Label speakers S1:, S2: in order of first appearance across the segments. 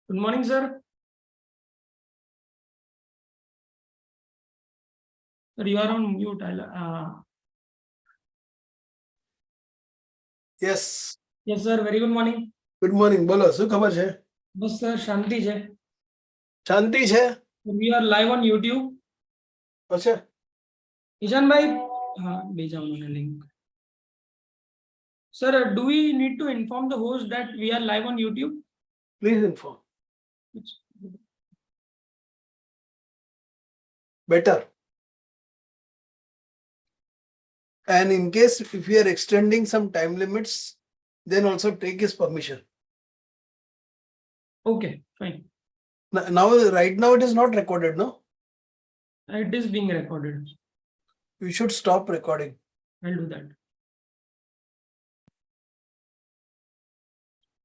S1: Good morning, sir. Sir, you are on mute.
S2: Yes.
S1: Yes, sir. Very good morning.
S2: Good morning. બોલો શું ખબર છે?
S1: બસ sir, શાંતિ છે.
S2: શાંતિ છે?
S1: We are live on YouTube.
S2: અચ્છા.
S1: ઈશાનભાઈ, હા, भेजा उन्होंने link. Sir, do we need to inform the host that we are live on YouTube?
S2: Please inform. Better. And in case if we are extending some time limits, then also take his permission.
S1: Okay, fine.
S2: Now, right now it is not recorded, no?
S1: It is being recorded.
S2: We should stop recording.
S1: I'll do that.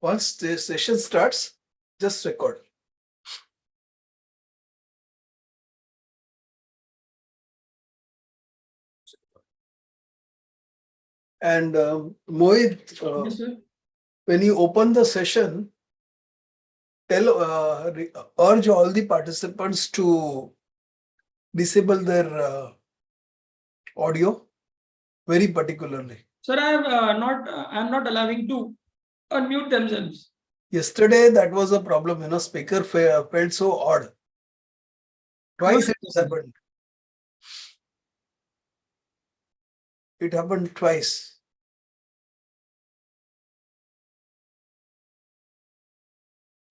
S2: Once the session starts, just record. And Mohit,
S1: Yes, sir.
S2: when you open the session, urge all the participants to disable their audio very particularly.
S1: Sir, I'm not allowing to unmute themselves.
S2: Yesterday, that was a problem. Speaker felt so odd. Twice it has happened. It happened twice.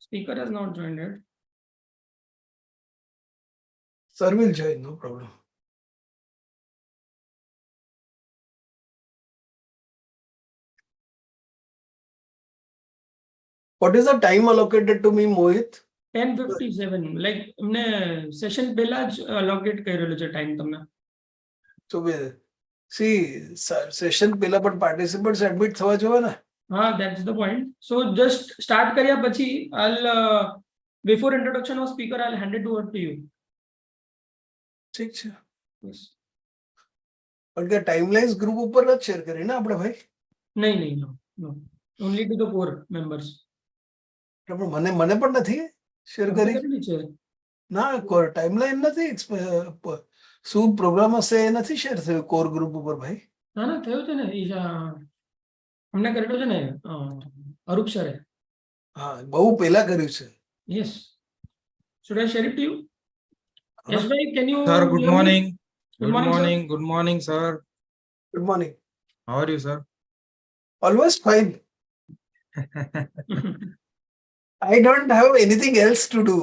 S1: Speaker has not joined it.
S2: Sir will join, no problem. What is the time allocated to me, Mohit?
S1: 10:57. Like हमने session પહેલા જ allocate કરેલો છે time તમને.
S2: So see, session પહેલા પણ participants admit થવા જોઈએ ને?
S1: That's the point. So just start કર્યા પછી I'll before introduction of speaker I'll hand it over to you.
S2: ઠીક છે.
S1: Yes.
S2: પણ કે timelines group ઉપર જ share કરી ને આપણે ભાઈ?
S1: નહીં, no. Only to the core members.
S2: મને પણ નથી share કરી? ના, timeline નથી. શું પ્રોગ્રામ હશે એ નથી share થયું core group ઉપર ભાઈ?
S1: ના થયું છે ને, અમને કરેલો છે ને અરૂપ સરે.
S2: હા, બહુ પહેલા કર્યું છે.
S1: Yes. Should I share it to you? Yes, bhai, can you?
S3: Sir, good morning.
S1: Good morning,
S3: Good morning, sir.
S2: Good morning.
S3: How are you, sir?
S2: Always fine. I don't have anything else to do.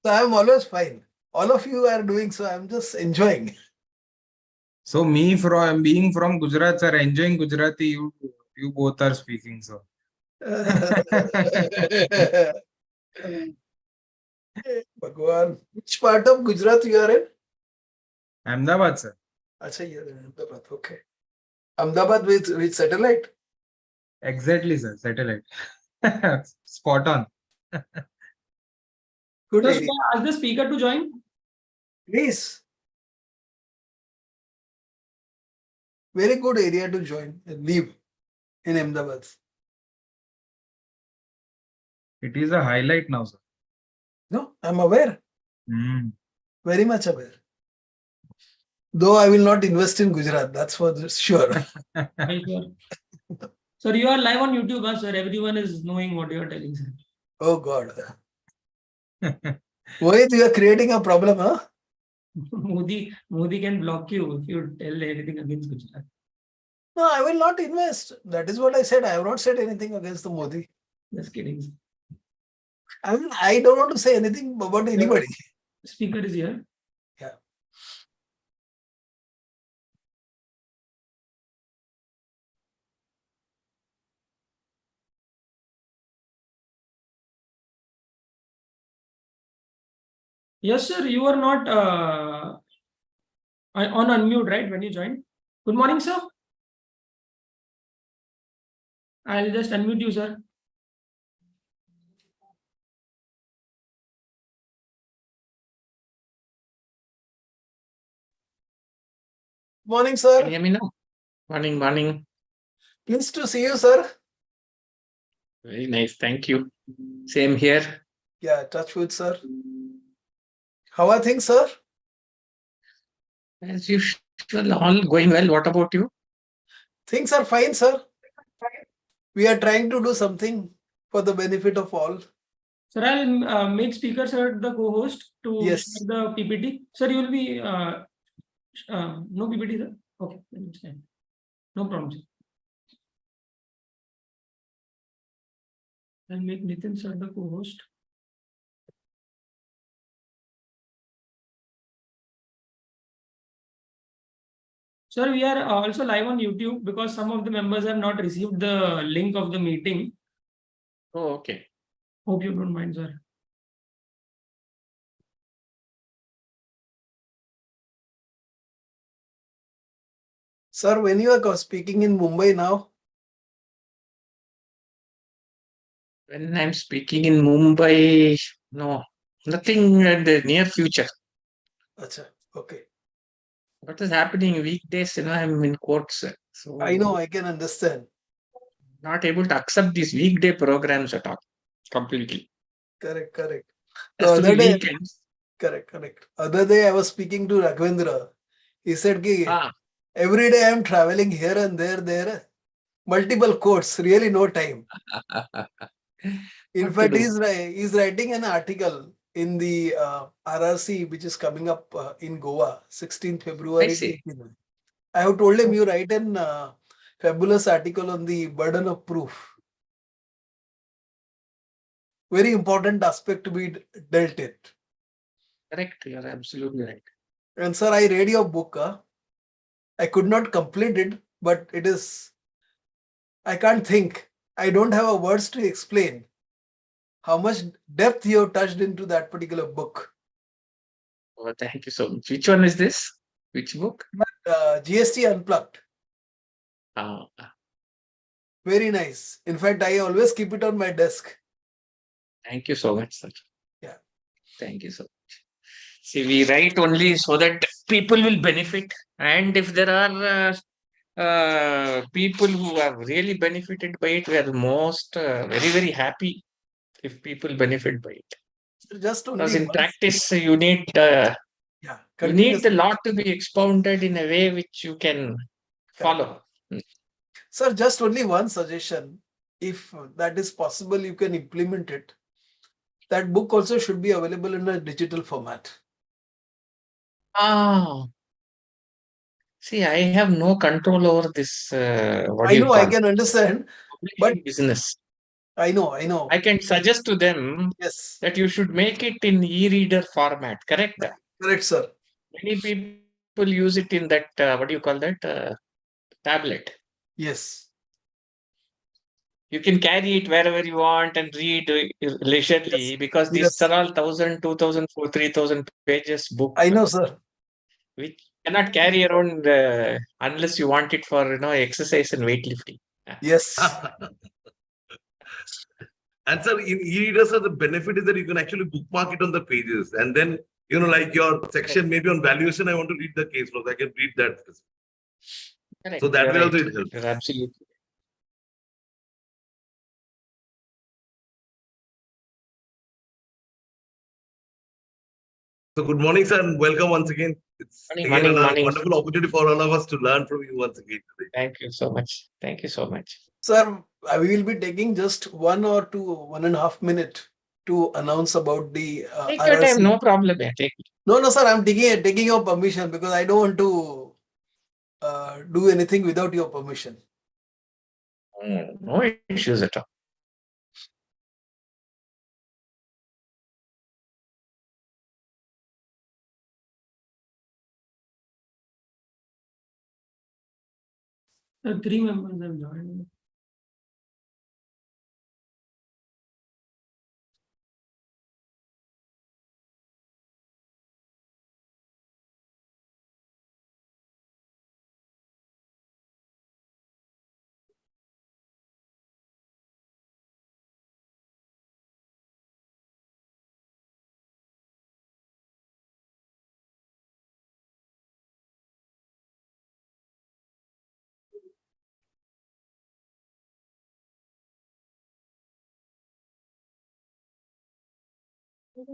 S2: So I'm always fine. All of you are doing so. I'm just enjoying.
S3: So being from Gujarat, sir, enjoying Gujarati, you both are speaking, sir.
S2: Bhagwan, which part of Gujarat you are in?
S3: Ahmedabad, sir.
S2: Achha, you're in Ahmedabad. Okay. Ahmedabad with satellite?
S3: Exactly, sir. Satellite. Spot on.
S2: Good
S1: Just
S2: area.
S1: ask the speaker to join.
S2: Please. Very good area to join and live in Ahmedabad.
S3: It is a highlight now, sir.
S2: No, I'm aware. Very much aware. Though I will not invest in Gujarat, that's for sure.
S1: Right, sir. Sir, you are live on YouTube, sir. Everyone is knowing what you are telling, sir.
S2: Oh God. Mohit, you are creating a problem, huh?
S1: Modi can block you if you tell anything against Gujarat.
S2: No, I will not invest. That is what I said. I have not said anything against the Modi.
S1: Just kidding.
S2: I don't want to say anything about anybody.
S1: Speaker is here.
S2: Yeah.
S1: Yes, sir. You are not on unmute, right? When you joined. Good morning, sir. I'll just unmute you, sir.
S2: Morning, sir.
S4: Can you hear me now? Morning.
S2: Pleased to see you, sir.
S4: Very nice. Thank you. Same here.
S2: Yeah, touch wood, sir. How are things, sir?
S4: As usual, all going well. What about you?
S2: Things are fine, sir. We are trying to do something for the benefit of all.
S1: Sir, I'll make speaker sir the co-host to
S2: Yes.
S1: share the PPT. Sir, you will be no PPT, sir. Okay, understand. No problem, sir. I'll make Nitin sir the co-host. Sir, we are also live on YouTube because some of the members have not received the link of the meeting.
S4: Oh, okay.
S1: Hope you don't mind, sir.
S2: Sir, when you are speaking in Mumbai now,
S4: When I'm speaking in Mumbai, no, nothing in the near future.
S2: Acha, okay.
S4: What is happening weekdays? I'm in courts, so
S2: I know, I can understand.
S4: not able to accept these weekday programs at all. Completely.
S2: Correct, correct. The
S4: Has to be
S2: other day,
S4: weekends.
S2: correct. Other day I was speaking to Raghvendra. He said, Ki,
S4: Ah,
S2: every day I'm traveling here and there, multiple courts, really no time. In
S4: what to
S2: fact,
S4: do?
S2: he's writing an article in the RRC, which is coming up in Goa, 16th
S4: I
S2: February.
S4: see.
S2: I have told him you write an fabulous article on the burden of proof. Very important aspect to be dealt with.
S4: Correct. You're absolutely right.
S2: And sir, I read your book. I could not complete it, but it is, I can't think. I don't have a words to explain how much depth you have touched into that particular book.
S4: Oh, thank you so much. Which one is this? Which book?
S2: GST Unplugged.
S4: Ah,
S2: Very nice. In fact, I always keep it on my desk.
S4: thank you so much, sir.
S2: Yeah.
S4: Thank you so much. See, we write only so that people will benefit. And if there are people who have really benefited by it, we are most very happy if people benefit by it.
S2: So just
S4: Because
S2: only
S4: in
S2: one.
S4: practice, you need the law to be expounded in a way which you can follow.
S2: Sir, just only one suggestion. If that is possible, you can implement it. That book also should be available in a digital format.
S4: Ah, see, I have no control over this. What do
S2: I
S4: you
S2: know, I
S4: call
S2: can understand, but
S4: publishing business?
S2: I know.
S4: I can suggest to them
S2: Yes,
S4: that you should make it in e-reader format. Correct?
S2: correct, sir.
S4: Many people use it in that. What do you call that? Tablet.
S2: Yes,
S4: You can carry it wherever you want and read leisurely because these
S2: yes.
S4: are all 1,000, 2,000, 3,000 pages book,
S2: I know, sir.
S4: which cannot carry around unless you want it for exercise and weightlifting.
S2: Yes,
S5: And sir, in e-readers, the benefit is that you can actually bookmark it on the pages. And then, like your section, maybe on valuation, I want to read the case laws. I can read that.
S4: Correct.
S5: So that
S4: You're
S5: way also
S4: right.
S5: it helps.
S4: You're absolutely.
S5: So good morning, sir, and welcome once again. It's
S4: Morning.
S5: a wonderful opportunity for all of us to learn from you once again today.
S4: Thank you so much. Thank you so much.
S2: sir. We will be taking just 1.5 minutes to announce about the
S4: Take your time,
S2: RRC.
S4: no problem. Yeah, take it.
S2: No, sir. I'm taking your permission because I don't want to do anything without your permission.
S4: No issues at all.
S1: The 3 members have joined.
S5: Mohit,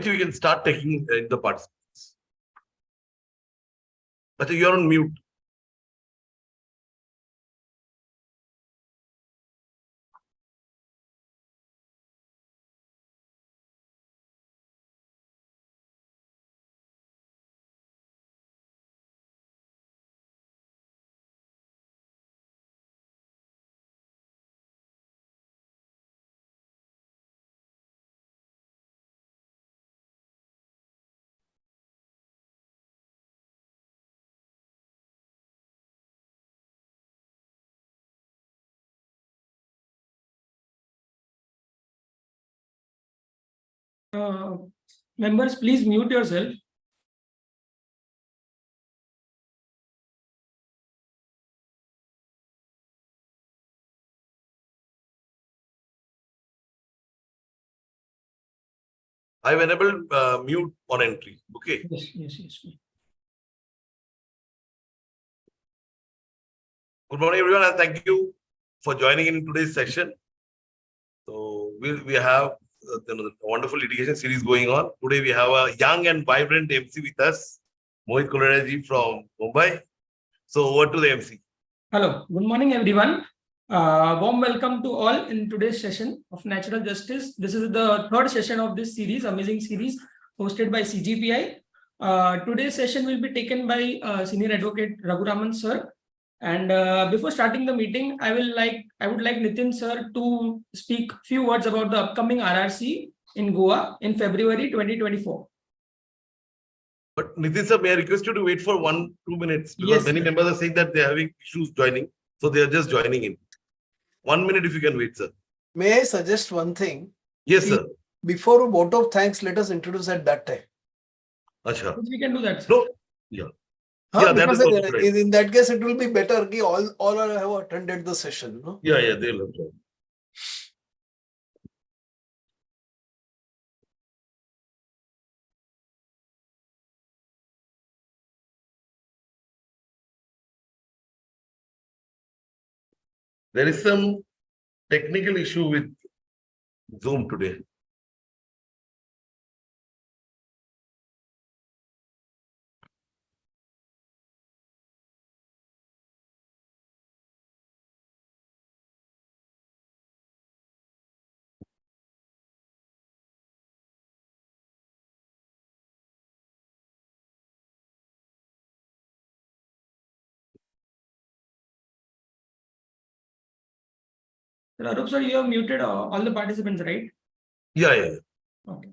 S5: we can start taking the participants. But you're on mute.
S1: Members, please mute yourself.
S5: I've enabled mute on entry. Okay.
S1: Yes.
S5: Good morning, everyone, and thank you for joining in today's session. So we have a wonderful litigation series going on. Today we have a young and vibrant MC with us, Mohit Kolaraji from Mumbai. So over to the MC.
S1: Hello, good morning, everyone. Warm welcome to all in today's session of Natural Justice. This is the third session of this series, amazing series, hosted by CGPI. Today's session will be taken by Senior Advocate Raghuraman sir. And before starting the meeting, I would like Nitin sir to speak few words about the upcoming RRC in Goa in February 2024.
S5: But Nitin sir, may I request you to wait for 1-2 minutes because
S1: Yes,
S5: many
S1: sir.
S5: members are saying that they're having issues joining. So they are just joining in. 1 minute if you can wait, sir.
S2: May I suggest one thing?
S5: Yes, sir.
S2: Before a vote of thanks, let us introduce at that time.
S5: Acha.
S1: We can do that, sir.
S5: No. Yeah. Yeah, that
S2: because
S5: is also right.
S2: in that case, it will be better ki all have attended the session. No?
S5: Yeah, they'll have joined. There is some technical issue with Zoom today.
S1: Arup sir, you have muted all the participants, right?
S5: Yeah.
S1: Okay.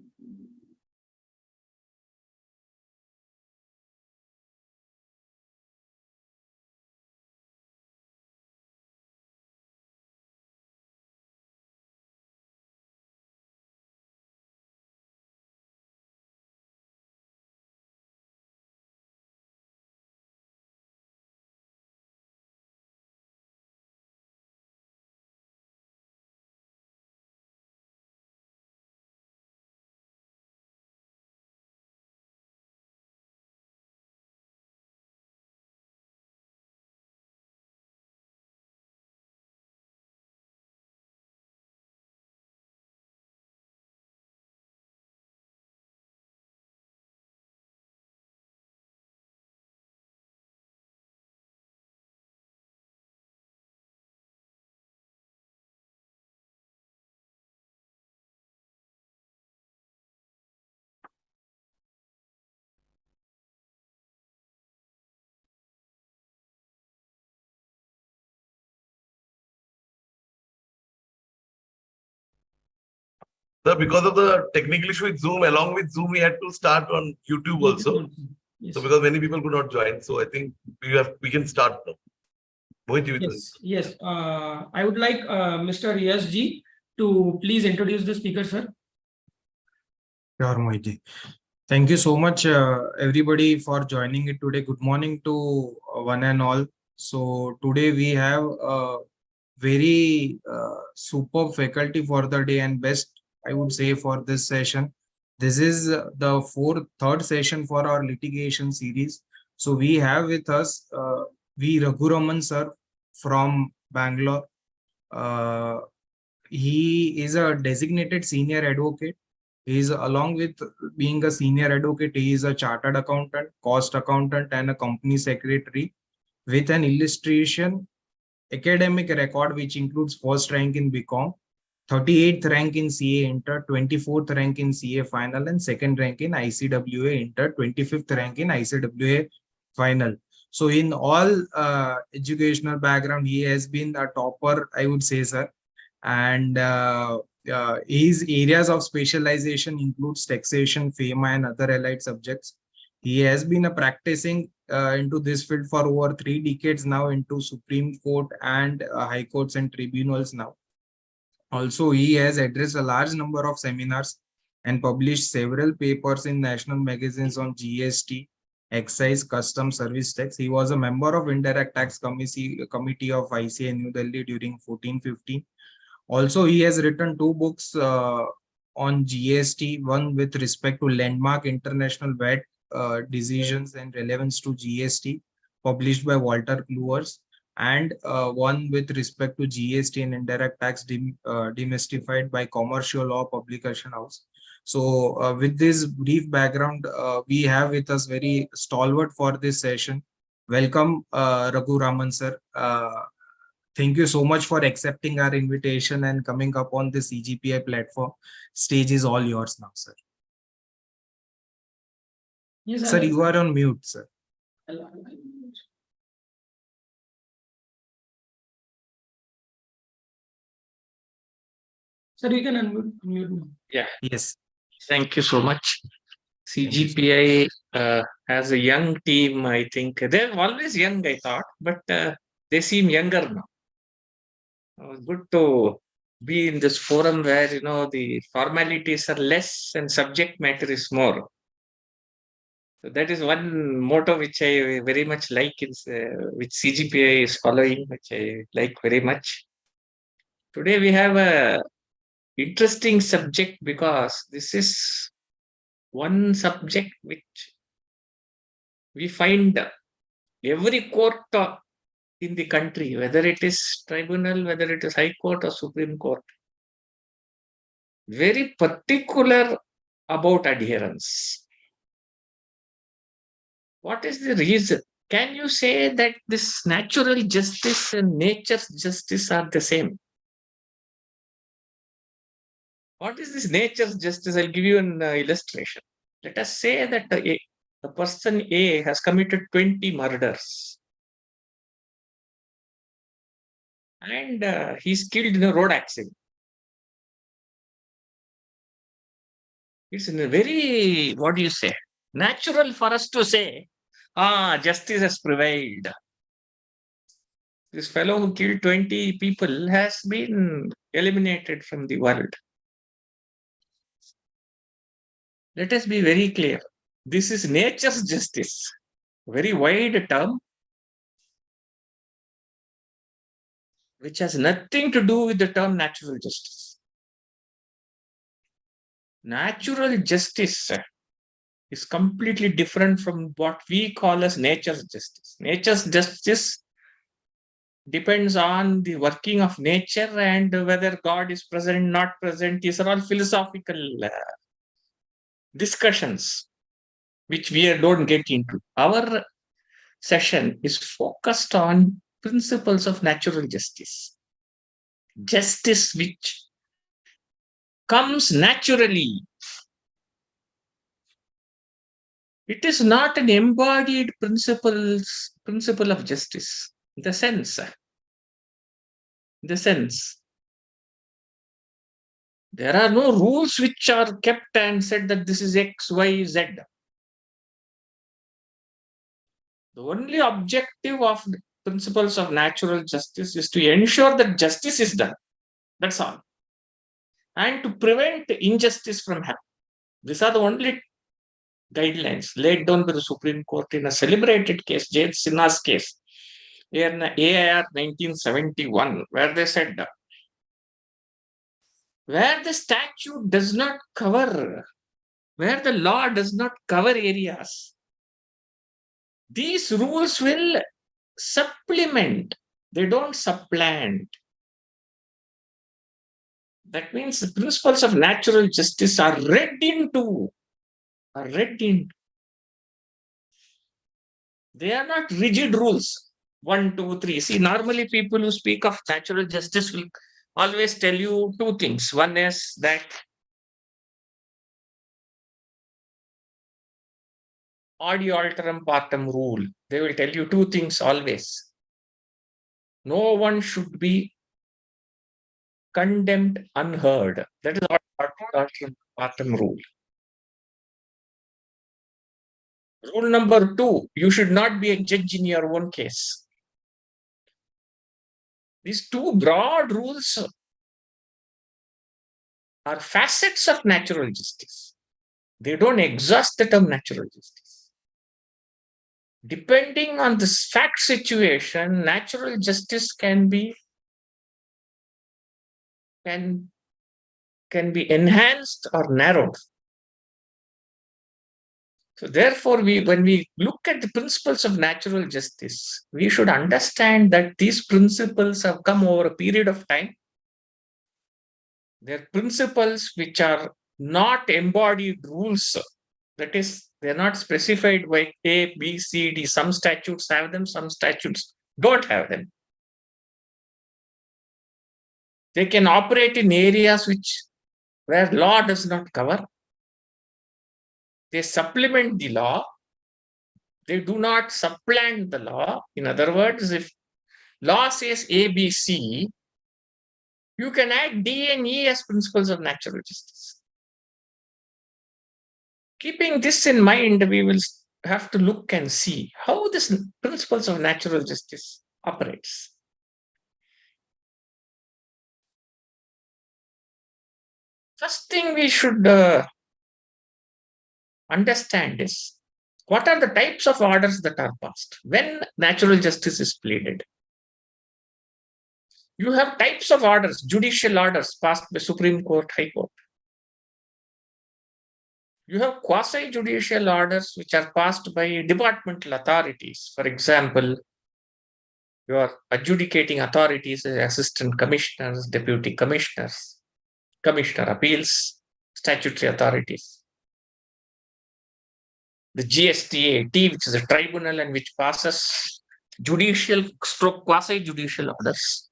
S5: So because of the technical issue with Zoom, along with Zoom, we had to start on YouTube also.
S1: Yes.
S5: So because many people could not join, so I think we can start now. Mohit, you with us.
S1: Yes. I would like Mr. Riyaz Ji to please introduce the speaker, sir.
S3: Sure, Mohit. Thank you so much, everybody, for joining it today. Good morning to one and all. So today we have a very superb faculty for the day and best, I would say, for this session. This is the third session for our litigation series. So we have with us V. Raghuraman sir from Bangalore. Uh, he is a designated senior advocate. He is, along with being a senior advocate, he is a chartered accountant, cost accountant, and a company secretary with an illustration academic record which includes first rank in BCom, 38th rank in CA Inter, 24th rank in CA Final, and second rank in ICWA Inter, 25th rank in ICWA Final. So in all educational background, he has been a topper, I would say, sir. And his areas of specialization includes taxation, FEMA, and other allied subjects. He has been practicing into this field for over 3 decades now, into Supreme Court and high courts and tribunals now. Also, he has addressed a large number of seminars and published several papers in national magazines on GST, excise, custom, service tax. He was a member of Indirect Tax Committee of ICA New Delhi during 14-15. Also, he has written 2 books on GST, one with respect to landmark international VAT decisions and relevance to GST, published by Walter Kluwers, and one with respect to GST and indirect tax demystified by Commercial Law Publication House. So with this brief background, we have with us very stalwart for this session. Welcome, Raghuraman sir. Thank you so much for accepting our invitation and coming up on the CGPI platform. Stage is all yours now, sir.
S1: Yes,
S3: Sir, you are on mute, sir.
S1: Sir, you can unmute now.
S4: Yeah.
S3: Yes.
S4: Thank you so much. CGPI has a young team, I think. They're always young, I thought, but they seem younger now. Good to be in this forum where, the formalities are less and subject matter is more. So that is one motto which I very much like, which CGPI is following, which I like very much. Today we have a interesting subject because this is one subject which we find every court in the country, whether it is tribunal, whether it is High Court or Supreme Court, very particular about adherence. What is the reason? Can you say that this natural justice and nature's justice are the same? What is this nature's justice? I'll give you an illustration. Let us say that the person A has committed 20 murders and he's killed in a road accident. It's in a very, what do you say, natural for us to say, justice has prevailed. This fellow who killed 20 people has been eliminated from the world. Let us be very clear. This is nature's justice, very wide term, which has nothing to do with the term natural justice. Natural justice is completely different from what we call as nature's justice. Nature's justice depends on the working of nature and whether God is present, not present. These are all philosophical discussions which we don't get into. Our session is focused on principles of natural justice. Justice which comes naturally. It is not an embodied principle of justice. The sense, there are no rules which are kept and said that this is X, Y, Z. The only objective of the principles of natural justice is to ensure that justice is done. That's all. And to prevent injustice from happening. These are the only guidelines laid down by the Supreme Court in a celebrated case, Jade Sinha's case, in AIR 1971, where they said, where the statute does not cover where the law does not cover areas, these rules will supplement, they don't supplant. That means the principles of natural justice are read into, are read into. They are not rigid rules. 1, 2, 3. See, normally people who speak of natural justice will always tell you two things. One is that adi alteram partem rule. They will tell you two things always. No one should be condemned unheard. That is adi alteram partem rule. Rule number 2, you should not be a judge in your own case. These two broad rules are facets of natural justice. They don't exhaust the term natural justice. Depending on this fact situation, natural justice can be enhanced or narrowed. So therefore, when we look at the principles of natural justice, we should understand that these principles have come over a period of time. They're principles which are not embodied rules. That is, they're not specified by A, B, C, D. Some statutes have them, some statutes don't have them. They can operate in areas where law does not cover. They supplement the law. They do not supplant the law. In other words, if law says A, B, C, you can add D and E as principles of natural justice. Keeping this in mind, we will have to look and see how this principles of natural justice operates. First thing we should understand is what are the types of orders that are passed when natural justice is pleaded. You have types of orders, judicial orders passed by Supreme Court, High Court. You have quasi-judicial orders which are passed by departmental authorities. For example, your adjudicating authorities, assistant commissioners, deputy commissioners, commissioner appeals, statutory authorities. The GSTAT, which is a tribunal and which passes judicial stroke quasi-judicial orders.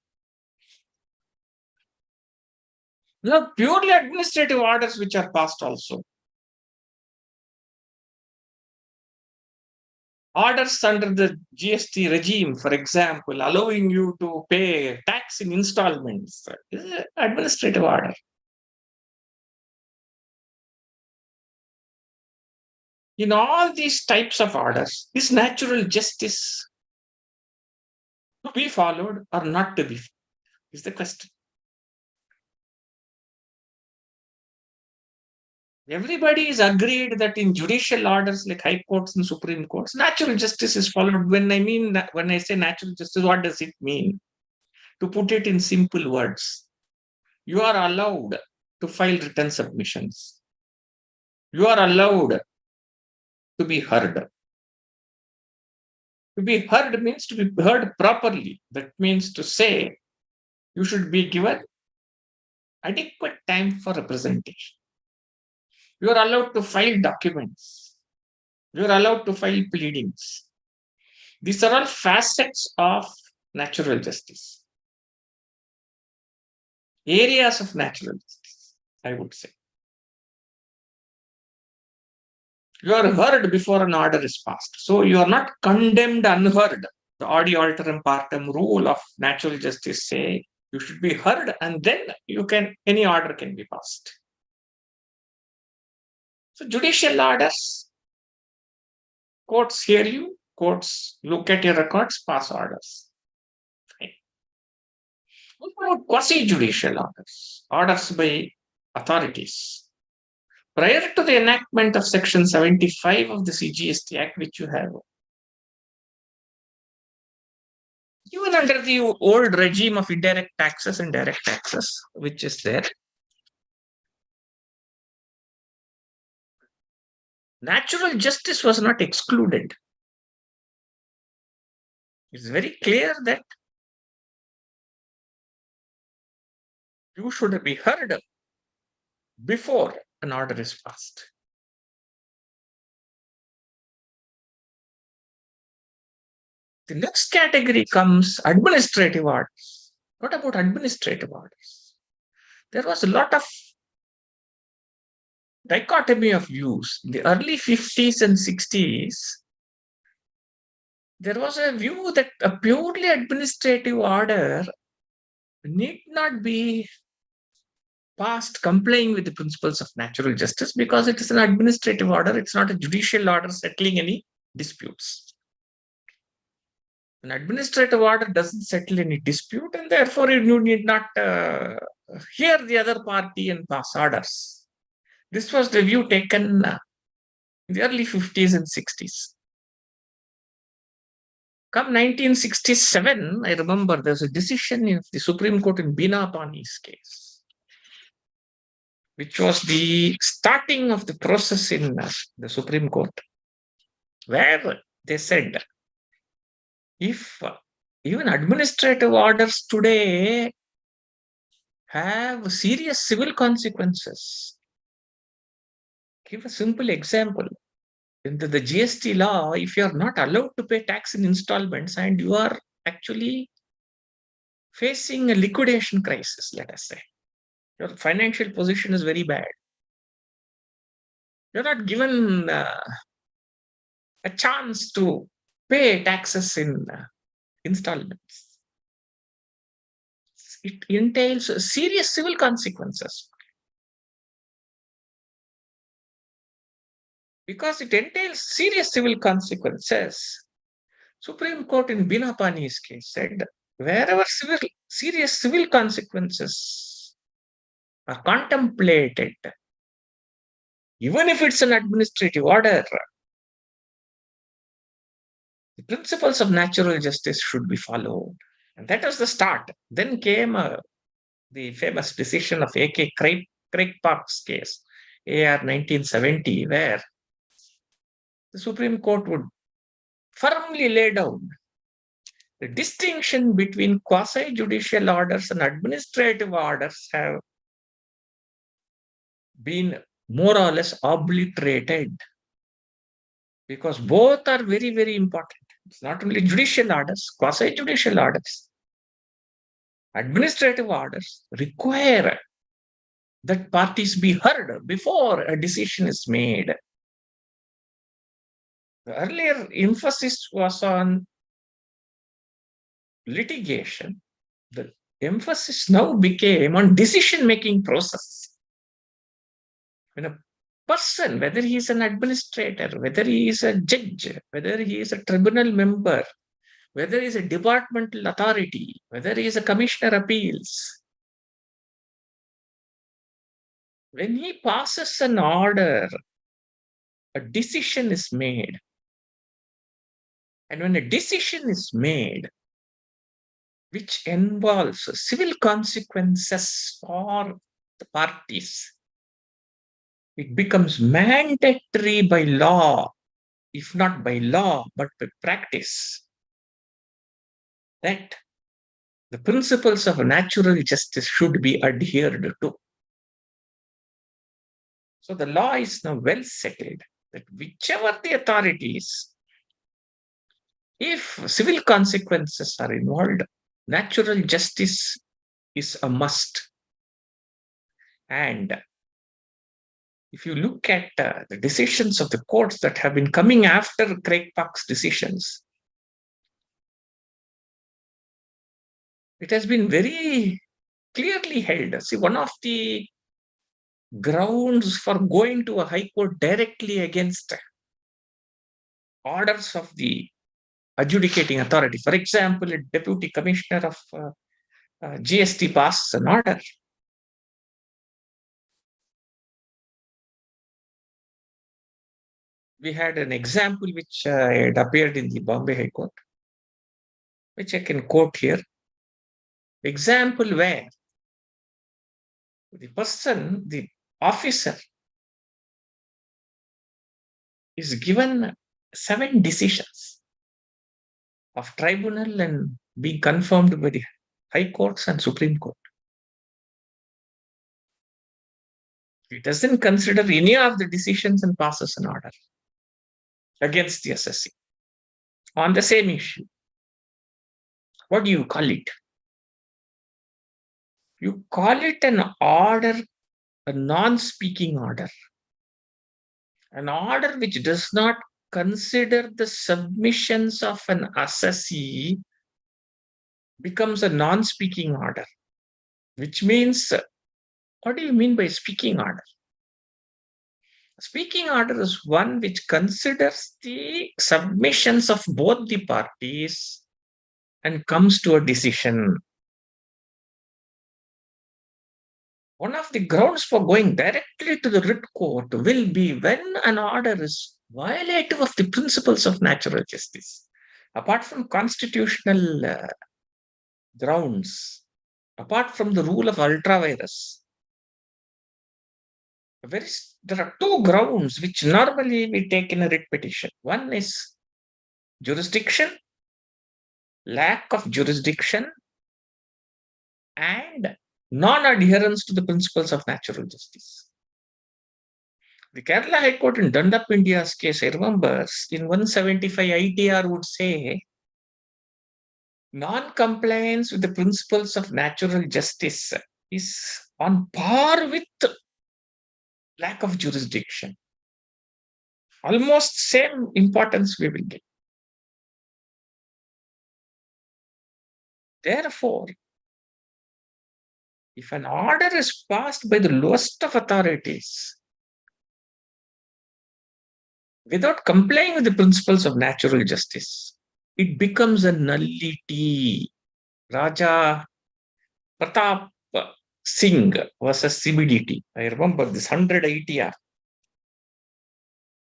S4: You have purely administrative orders which are passed also. Orders under the GST regime, for example, allowing you to pay tax in installments, is an administrative order. In all these types of orders, is natural justice to be followed or not to be followed? Is the question. Everybody is agreed that in judicial orders like high courts and supreme courts, natural justice is followed. When I say natural justice, what does it mean? To put it in simple words, you are allowed to file written submissions. You are allowed to be heard. To be heard means to be heard properly. That means to say you should be given adequate time for representation. You are allowed to file documents. You are allowed to file pleadings. These are all facets of natural justice. Areas of natural justice, I would say. You are heard before an order is passed. So you are not condemned unheard. The adi alteram partem rule of natural justice say you should be heard and then any order can be passed. So judicial orders, courts hear you, courts look at your records, pass orders. Okay. What about quasi-judicial orders? Orders by authorities. Prior to the enactment of Section 75 of the CGST Act, which you have, even under the old regime of indirect taxes and direct taxes, which is there, natural justice was not excluded. It's very clear that you should be heard before an order is passed. The next category comes administrative orders. What about administrative orders? There was a lot of dichotomy of views. In the early 50s and 60s, there was a view that a purely administrative order need not be passed complying with the principles of natural justice because it is an administrative order. It's not a judicial order settling any disputes. An administrative order doesn't settle any dispute, and therefore you need not hear the other party and pass orders. This was the view taken in the early 50s and 60s. Come 1967, I remember there's a decision in the Supreme Court in Bina Pani's case, which was the starting of the process in the Supreme Court, where they said, if even administrative orders today have serious civil consequences. Give a simple example. In the GST law, if you are not allowed to pay tax in installments and you are actually facing a liquidation crisis, let us say, your financial position is very bad. You're not given a chance to pay taxes in installments. It entails serious civil consequences. Because it entails serious civil consequences, Supreme Court in Bina Pani's case said, wherever serious civil consequences are contemplated, even if it's an administrative order, the principles of natural justice should be followed. And that was the start. Then came the famous decision of A.K. Craig Park's case, AR 1970, where the Supreme Court would firmly lay down the distinction between quasi-judicial orders and administrative orders have been more or less obliterated because both are very, very important. It's not only judicial orders, quasi-judicial orders. Administrative orders require that parties be heard before a decision is made. The earlier emphasis was on litigation. The emphasis now became on decision-making process. When a person, whether he is an administrator, whether he is a judge, whether he is a tribunal member, whether he is a departmental authority, whether he is a commissioner appeals, when he passes an order, a decision is made. And when a decision is made, which involves civil consequences for the parties, it becomes mandatory by law, if not by law, but by practice, that the principles of natural justice should be adhered to. So the law is now well settled that whichever the authorities, if civil consequences are involved, natural justice is a must. And if you look at the decisions of the courts that have been coming after Craig Park's decisions, it has been very clearly held. See, one of the grounds for going to a high court directly against orders of the adjudicating authority, for example, a deputy commissioner of GST passes an order, we had an example which had appeared in the Bombay High Court, which I can quote here. Example where the person, the officer, is given 7 decisions of tribunal and being confirmed by the High Courts and Supreme Court. It doesn't consider any of the decisions and passes an order against the SSC on the same issue. What do you call it? You call it an order, a non-speaking order. An order which does not consider the submissions of an assessee becomes a non-speaking order, which means, what do you mean by speaking order? Speaking order is one which considers the submissions of both the parties and comes to a decision. One of the grounds for going directly to the writ court will be when an order is violative of the principles of natural justice. Apart from constitutional grounds, apart from the rule of ultra vires, there are 2 grounds which normally we take in a writ petition. One is jurisdiction, lack of jurisdiction, and non-adherence to the principles of natural justice. The Kerala High Court in Dunlop India's case, I remember, in 175 ITR would say, non-compliance with the principles of natural justice is on par with lack of jurisdiction. Almost same importance we will get. Therefore, if an order is passed by the lowest of authorities without complying with the principles of natural justice, it becomes a nullity. Raja Pratap Singh versus CBDT. I remember this 100 ITR,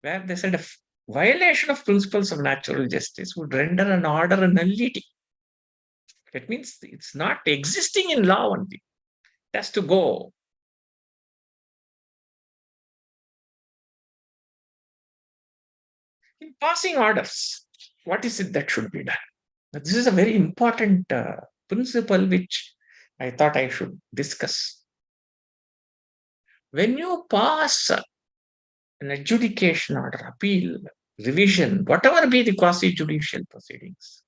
S4: where they said a violation of principles of natural justice would render an order a nullity. That means it's not existing in law only. It has to go. In passing orders, what is it that should be done? This is a very important principle which I thought I should discuss. When you pass an adjudication order, appeal, revision, whatever be the quasi-judicial proceedings,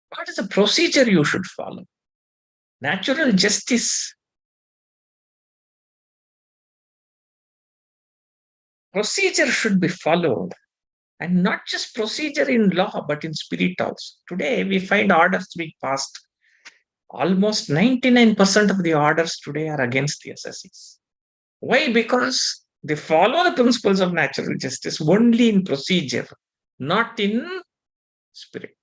S4: what is the procedure you should follow? Natural justice. Procedure should be followed, and not just procedure in law, but in spirit also. Today, we find orders being passed. Almost 99% of the orders today are against the SSEs. Why? Because they follow the principles of natural justice only in procedure, not in spirit.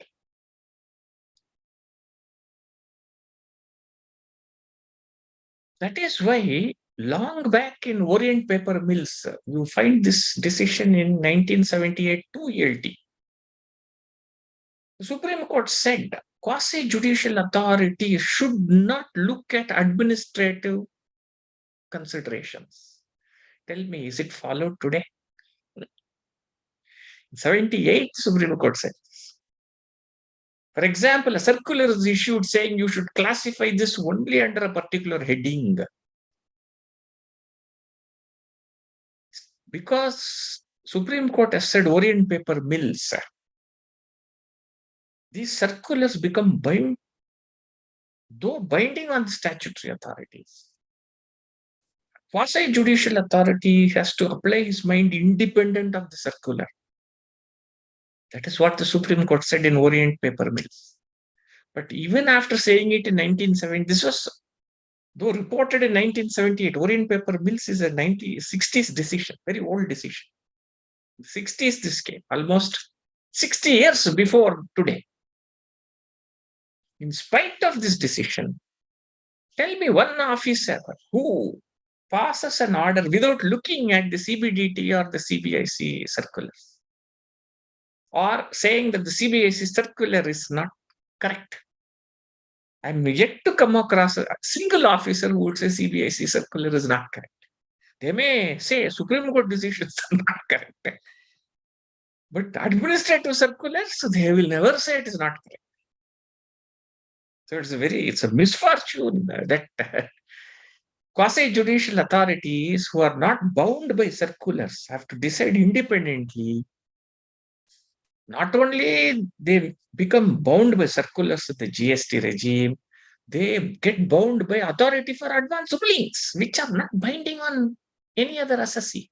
S4: That is why long back in Orient Paper Mills, you find this decision in 1978 2 ELT. The Supreme Court said quasi-judicial authority should not look at administrative considerations. Tell me, is it followed today? In 78, Supreme Court said this. For example, a circular is issued saying you should classify this only under a particular heading. Because Supreme Court has said Orient Paper Mills, these circulars become binding on the statutory authorities. Quasi-judicial authority has to apply his mind independent of the circular. That is what the Supreme Court said in Orient Paper Mills. But even after saying it in 1970, this was, though reported in 1978, Orient Paper Mills is a 1960s decision, very old decision. 60s this came, almost 60 years before today. In spite of this decision, tell me one officer who passes an order without looking at the CBDT or the CBIC circulars, or saying that the CBIC circular is not correct. I'm yet to come across a single officer who would say CBIC circular is not correct. They may say Supreme Court decisions are not correct. But administrative circulars, they will never say it is not correct. So it's a misfortune that quasi-judicial authorities who are not bound by circulars have to decide independently. Not only they become bound by circulars of the GST regime, they get bound by authority for advance rulings, which are not binding on any other assessee.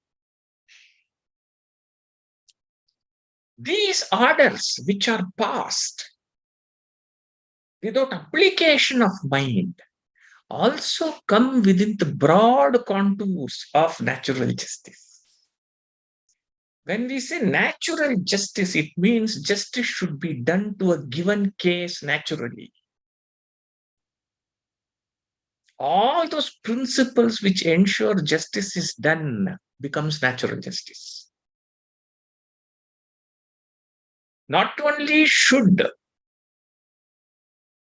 S4: These orders which are passed without application of mind also come within the broad contours of natural justice. When we say natural justice, it means justice should be done to a given case naturally. All those principles which ensure justice is done becomes natural justice. Not only should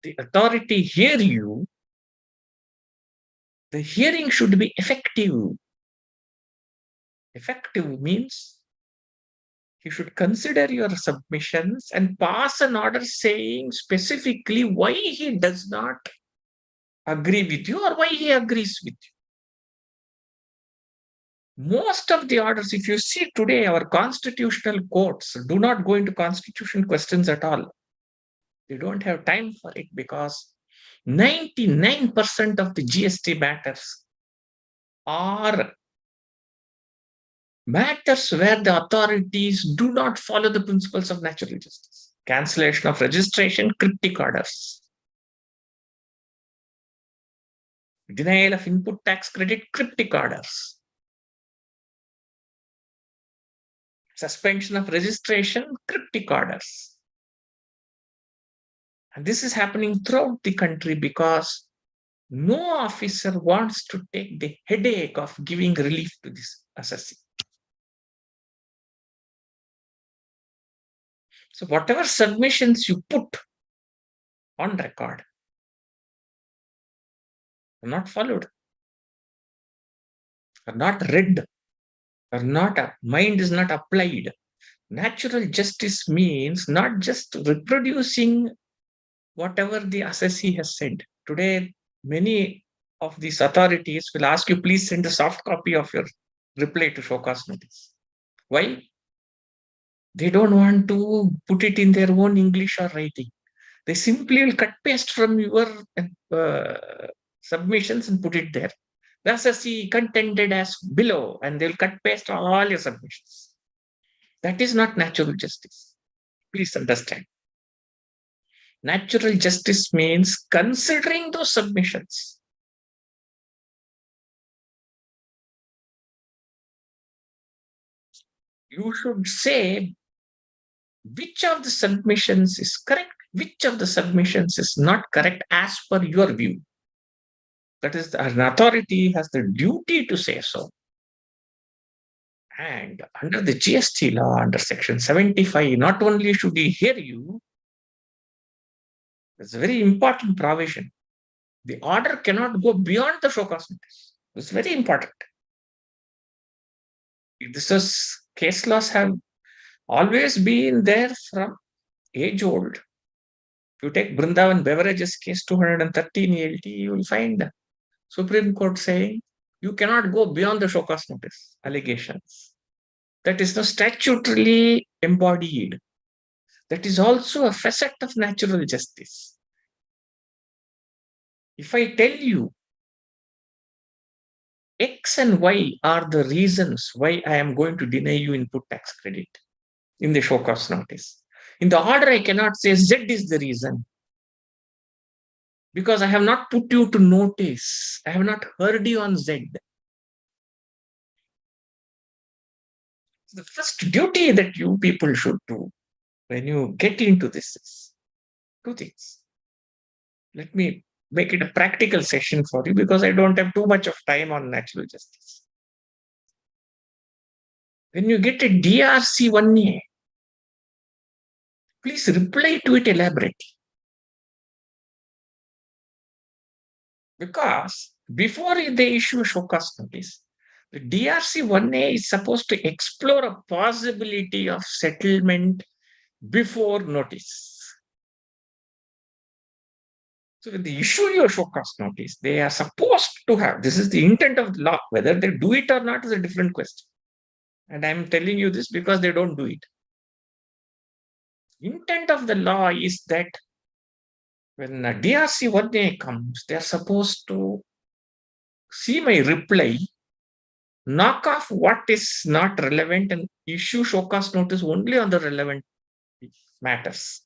S4: the authority hear you, the hearing should be effective. Effective means he should consider your submissions and pass an order saying specifically why he does not agree with you or why he agrees with you. Most of the orders, if you see today, our constitutional courts do not go into constitutional questions at all. They don't have time for it because 99% of the GST matters are matters where the authorities do not follow the principles of natural justice. Cancellation of registration, cryptic orders. Denial of input tax credit, cryptic orders. Suspension of registration, cryptic orders. And this is happening throughout the country because no officer wants to take the headache of giving relief to this assessee. So whatever submissions you put on record are not followed, are not read, are not, mind is not applied. Natural justice means not just reproducing whatever the assessee has said. Today, many of these authorities will ask you, please send a soft copy of your reply to show cause notice. Why? They don't want to put it in their own English or writing. They simply will cut paste from your submissions and put it there. The assessee contended as below, and they'll cut paste all your submissions. That is not natural justice. Please understand. Natural justice means considering those submissions. You should say which of the submissions is correct, which of the submissions is not correct as per your view. That is, an authority has the duty to say so. And under the GST law, under section 75, not only should he hear you, it's a very important provision. The order cannot go beyond the show cause notice. It's very important. This is, case laws have always been there from age old. If you take Brindavan Beverages case 213 ALT, you will find Supreme Court saying you cannot go beyond the show cause notice allegations. That is not statutorily embodied. That is also a facet of natural justice. If I tell you X and Y are the reasons why I am going to deny you input tax credit in the show cause notice. In the order, I cannot say Z is the reason because I have not put you to notice. I have not heard you on Z. The first duty that you people should do when you get into this is two things. Let me make it a practical session for you because I don't have too much of time on natural justice. When you get a DRC 1A, please reply to it elaborately. Because before they issue a show cause notice, The DRC 1A is supposed to explore a possibility of settlement before notice. So when they issue your show cause notice, they are supposed to have, this is the intent of the law. Whether they do it or not is a different question. And I'm telling you this because they don't do it. Intent of the law is that when a DRC 1A comes, they're supposed to see my reply, knock off what is not relevant, and issue show cause notice only on the relevant matters.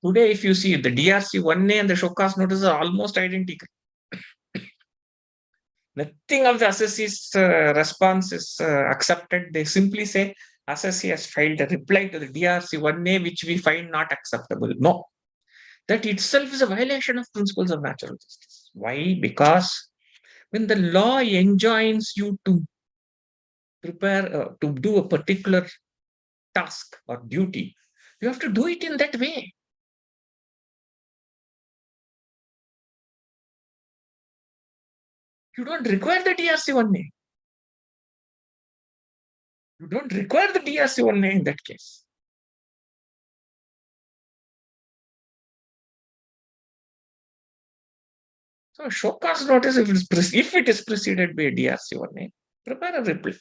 S4: Today, if you see the DRC 1A and the show cause notice are almost identical. Nothing of the assessee's response is accepted. They simply say, assessee has filed a reply to the DRC 1A, which we find not acceptable. No. That itself is a violation of principles of natural justice. Why? Because when the law enjoins you to prepare, to do a particular task or duty, you have to do it in that way. You don't require the DRC 1A. You don't require the DRC 1A in that case. So show cause notice, if it is preceded by a DRC 1A, prepare a reply.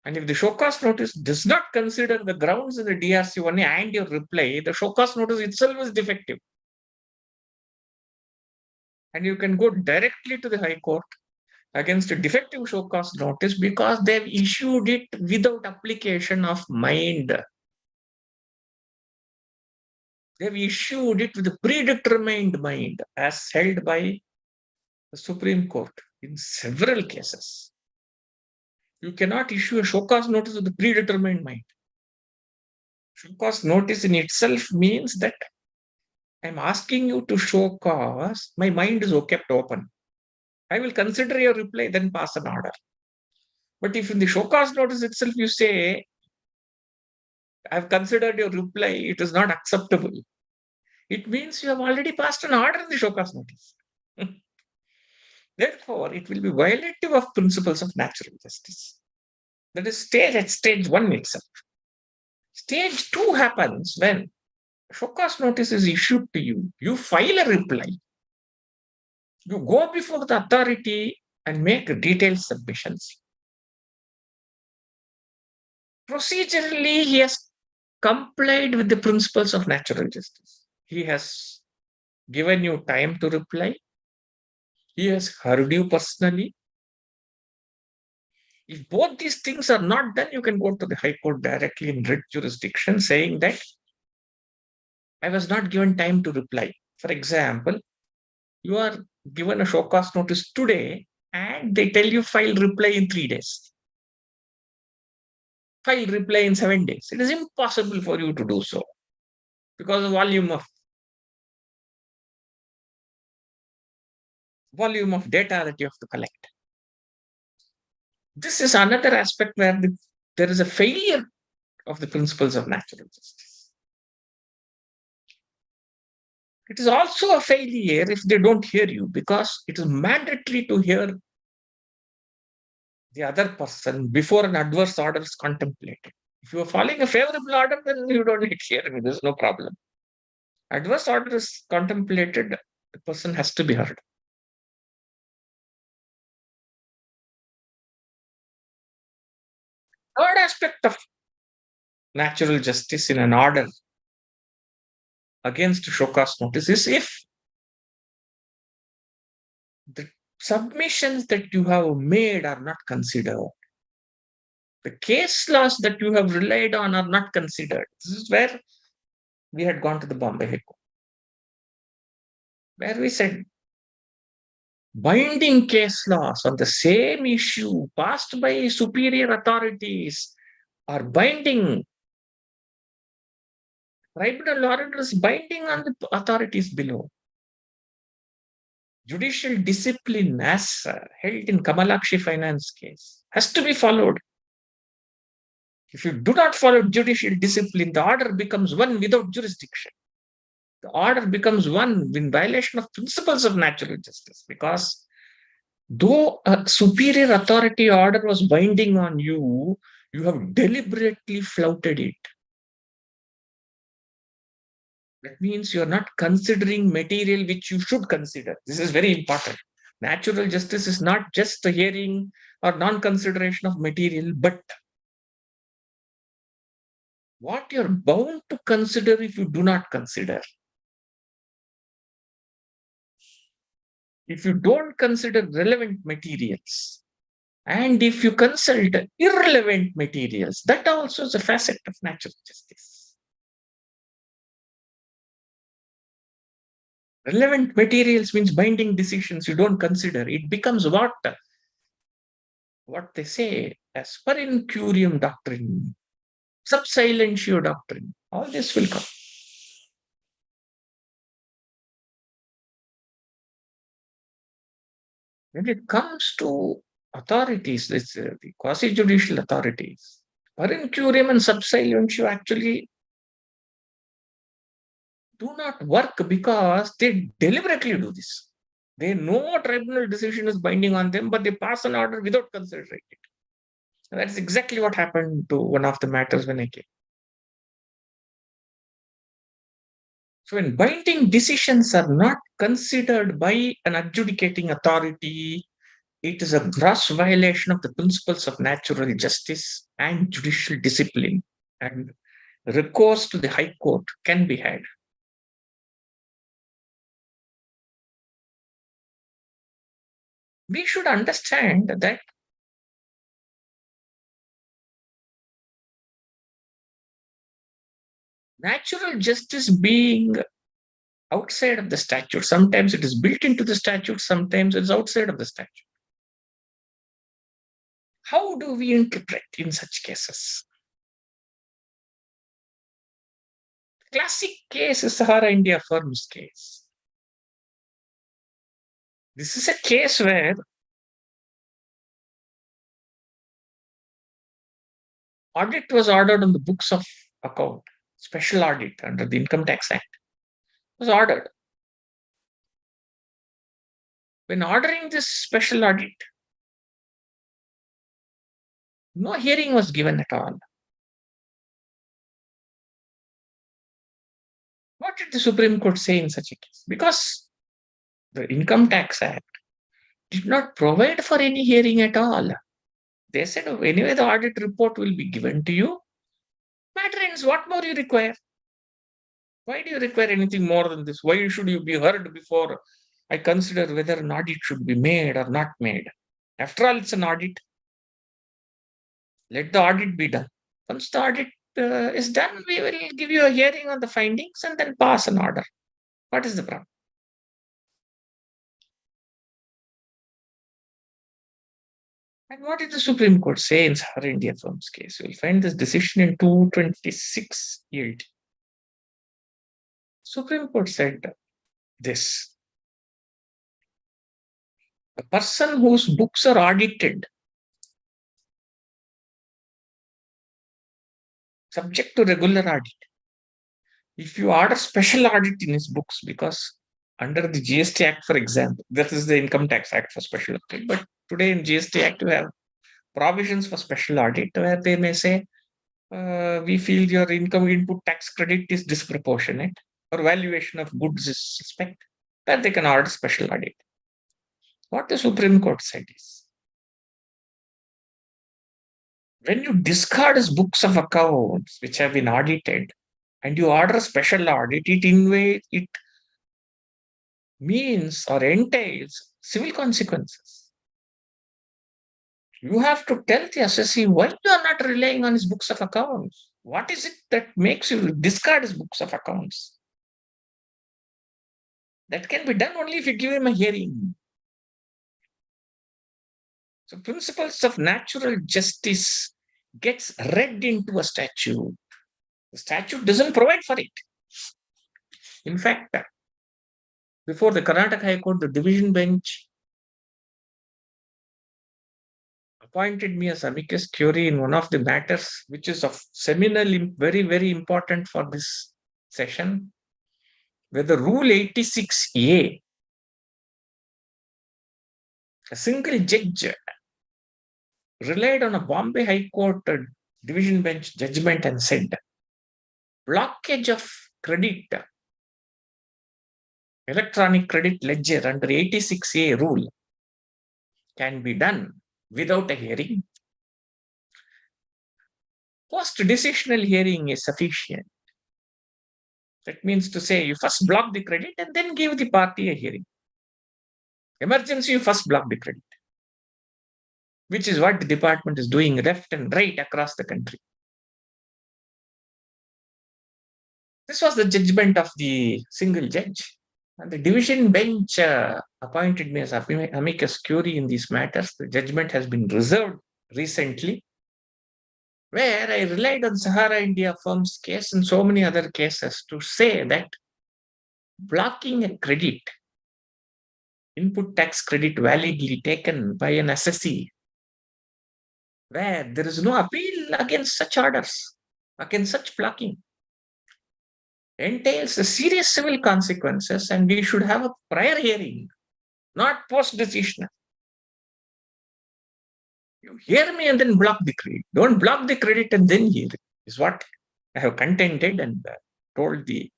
S4: And if the show cause notice does not consider the grounds in the DRC 1A and your reply, the show cause notice itself is defective. And you can go directly to the High Court against a defective show cause notice because they've issued it without application of mind. They've issued it with a predetermined mind, as held by the Supreme Court in several cases. You cannot issue a show cause notice with a predetermined mind. Show cause notice in itself means that I'm asking you to show cause, my mind is kept open. I will consider your reply, then pass an order. But if in the show cause notice itself you say, I've considered your reply, it is not acceptable, it means you have already passed an order in the show cause notice. Therefore, it will be violative of principles of natural justice. That is at stage 1 itself. Stage 2 happens when show cause notice is issued to you. You file a reply. You go before the authority and make detailed submissions. Procedurally, he has complied with the principles of natural justice. He has given you time to reply. He has heard you personally. If both these things are not done, you can go to the High Court directly in writ jurisdiction saying that I was not given time to reply. For example, you are given a show cause notice today and they tell you file reply in 3 days. File reply in 7 days. It is impossible for you to do so because the volume of data that you have to collect. This is another aspect where there is a failure of the principles of natural justice. It is also a failure if they don't hear you because it is mandatory to hear the other person before an adverse order is contemplated. If you are following a favorable order, then you don't need hearing. There's no problem. Adverse order is contemplated, the person has to be heard. Third aspect of natural justice in an order against show cause notice is if the submissions that you have made are not considered. The case laws that you have relied on are not considered. This is where we had gone to the Bombay High Court, where we said binding case laws on the same issue passed by superior authorities are binding. Tribunal order is binding on the authorities below. Judicial discipline, as held in Kamalakshi Finance case, has to be followed. If you do not follow judicial discipline, the order becomes one without jurisdiction. The order becomes one in violation of principles of natural justice because Though a superior authority order was binding on you, you have deliberately flouted it. That means you're not considering material which you should consider. This is very important. Natural justice is not just a hearing or non-consideration of material, but what you're bound to consider if you do not consider. If you don't consider relevant materials, and if you consult irrelevant materials, that also is a facet of natural justice. Relevant materials means binding decisions you don't consider. It becomes what they say as per in curiam doctrine, sub silentio doctrine. All this will come. When it comes to authorities, the quasi-judicial authorities, per in curiam and sub silentio actually do not work because they deliberately do this. They know tribunal decision is binding on them, but they pass an order without considering it. And that's exactly what happened to one of the matters when I came. So when binding decisions are not considered by an adjudicating authority, it is a gross violation of the principles of natural justice and judicial discipline, and recourse to the High Court can be had. We should understand that natural justice being outside of the statute, sometimes it is built into the statute, sometimes it's outside of the statute. How do we interpret in such cases? Classic case is Sahara India Firms case. This is a case where audit was ordered on the books of account, special audit under the Income Tax Act was ordered. When ordering this special audit, no hearing was given at all. What did the Supreme Court say in such a case? Because the Income Tax Act did not provide for any hearing at all. They said, oh, anyway, the audit report will be given to you. Matter ends, what more you require? Why do you require anything more than this? Why should you be heard before I consider whether an audit should be made or not made? After all, it's an audit. Let the audit be done. Once the audit is done, we will give you a hearing on the findings and then pass an order. What is the problem? And what did the Supreme Court say in Sahara India Firms case? You will find this decision in 226 ELT. Supreme Court said this. A person whose books are audited, subject to regular audit, if you order special audit in his books, because under the GST Act, for example, this is the Income Tax Act for special audit, but today in GST Act, you have provisions for special audit where they may say, we feel your income input tax credit is disproportionate or valuation of goods is suspect, that they can order special audit. What the Supreme Court said is, when you discard his books of accounts which have been audited and you order a special audit, it means or entails civil consequences. You have to tell the assessee why you are not relying on his books of accounts. What is it that makes you discard his books of accounts? That can be done only if you give him a hearing. So principles of natural justice gets read into a statute. The statute doesn't provide for it. In fact, before the Karnataka High Court, the division bench appointed me as amicus curiae in one of the matters, which is of seminal, very, very important for this session, where the Rule 86A A single judge relied on a Bombay High Court division bench judgment and said, blockage of credit, electronic credit ledger under 86A rule can be done without a hearing. Post-decisional hearing is sufficient. That means to say you first block the credit and then give the party a hearing. Emergency, you first block the credit, which is what the department is doing left and right across the country. This was the judgment of the single judge. And the division bench appointed me as amicus curiae in these matters. The judgment has been reserved recently, where I relied on Sahara India firm's case and so many other cases to say that blocking a credit, input tax credit validly taken by an assessee, where there is no appeal against such orders, against such blocking, entails a serious civil consequences, and we should have a prior hearing, not post-decisional. You hear me and then block the credit. Don't block the credit and then hear it, is what I have contended and told the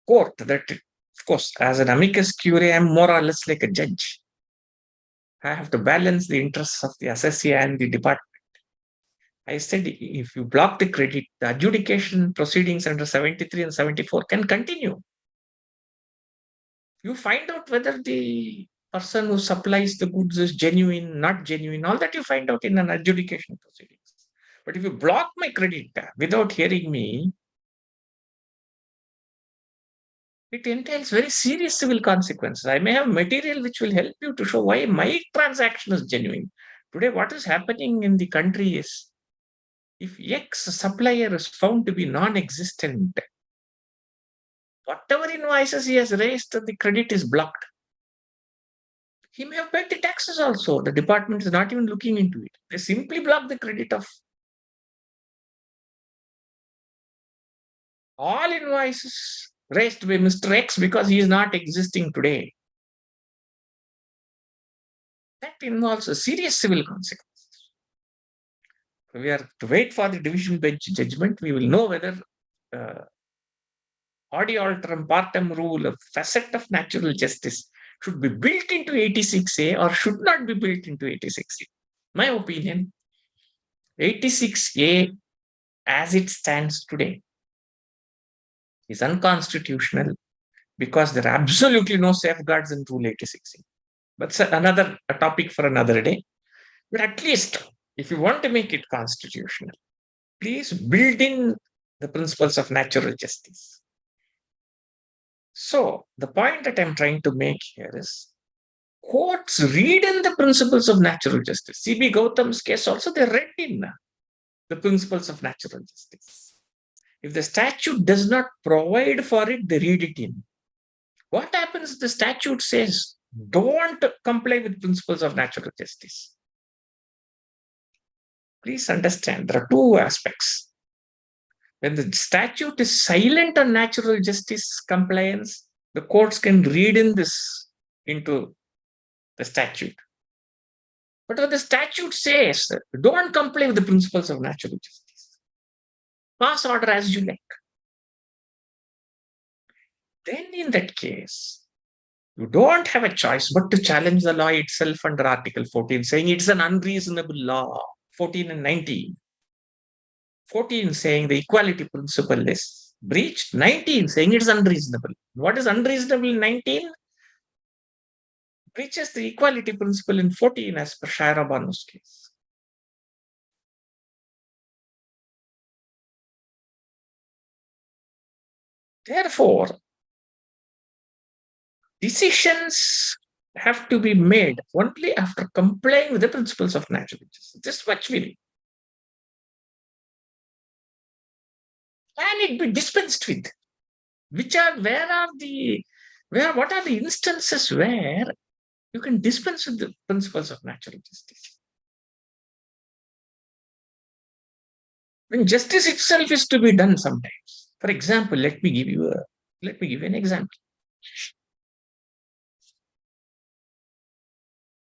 S4: court that, of course, as an amicus curiae, I am more or less like a judge. I have to balance the interests of the assessee and the department. I said, if you block the credit, the adjudication proceedings under 73 and 74 can continue. You find out whether the person who supplies the goods is genuine, not genuine, all that you find out in an adjudication proceedings. But if you block my credit without hearing me, it entails very serious civil consequences. I may have material which will help you to show why my transaction is genuine. Today, what is happening in the country is, if X supplier is found to be non-existent, whatever invoices he has raised, the credit is blocked. He may have paid the taxes also. The department is not even looking into it. They simply block the credit of all invoices raised by Mr. X because he is not existing today. That involves a serious civil consequence. We are to wait for the division bench judgment. We will know whether audio alterum partem rule, a facet of natural justice, should be built into 86A or should not be built into 86A. My opinion, 86A as it stands today is unconstitutional because there are absolutely no safeguards in Rule 86A. But it's another topic for another day. But at least, if you want to make it constitutional, please build in the principles of natural justice. So, the point that I'm trying to make here is, courts read in the principles of natural justice. C.B. Gautam's case also, they read in the principles of natural justice. If the statute does not provide for it, they read it in. What happens if the statute says, don't comply with principles of natural justice? Please understand, there are two aspects. When the statute is silent on natural justice compliance, the courts can read in this into the statute. But when the statute says, don't comply with the principles of natural justice, pass order as you like, then in that case, you don't have a choice but to challenge the law itself under Article 14, saying it's an unreasonable law, 14 and 19. 14 saying the equality principle is breached, 19 saying it's unreasonable. What is unreasonable in 19? Breaches the equality principle in 14 as per Shira Banu's case. Therefore, decisions have to be made only after complying with the principles of natural justice. This much we need. Can it be dispensed with? What are the instances where you can dispense with the principles of natural justice? When justice itself is to be done sometimes. For example, let me give you an example.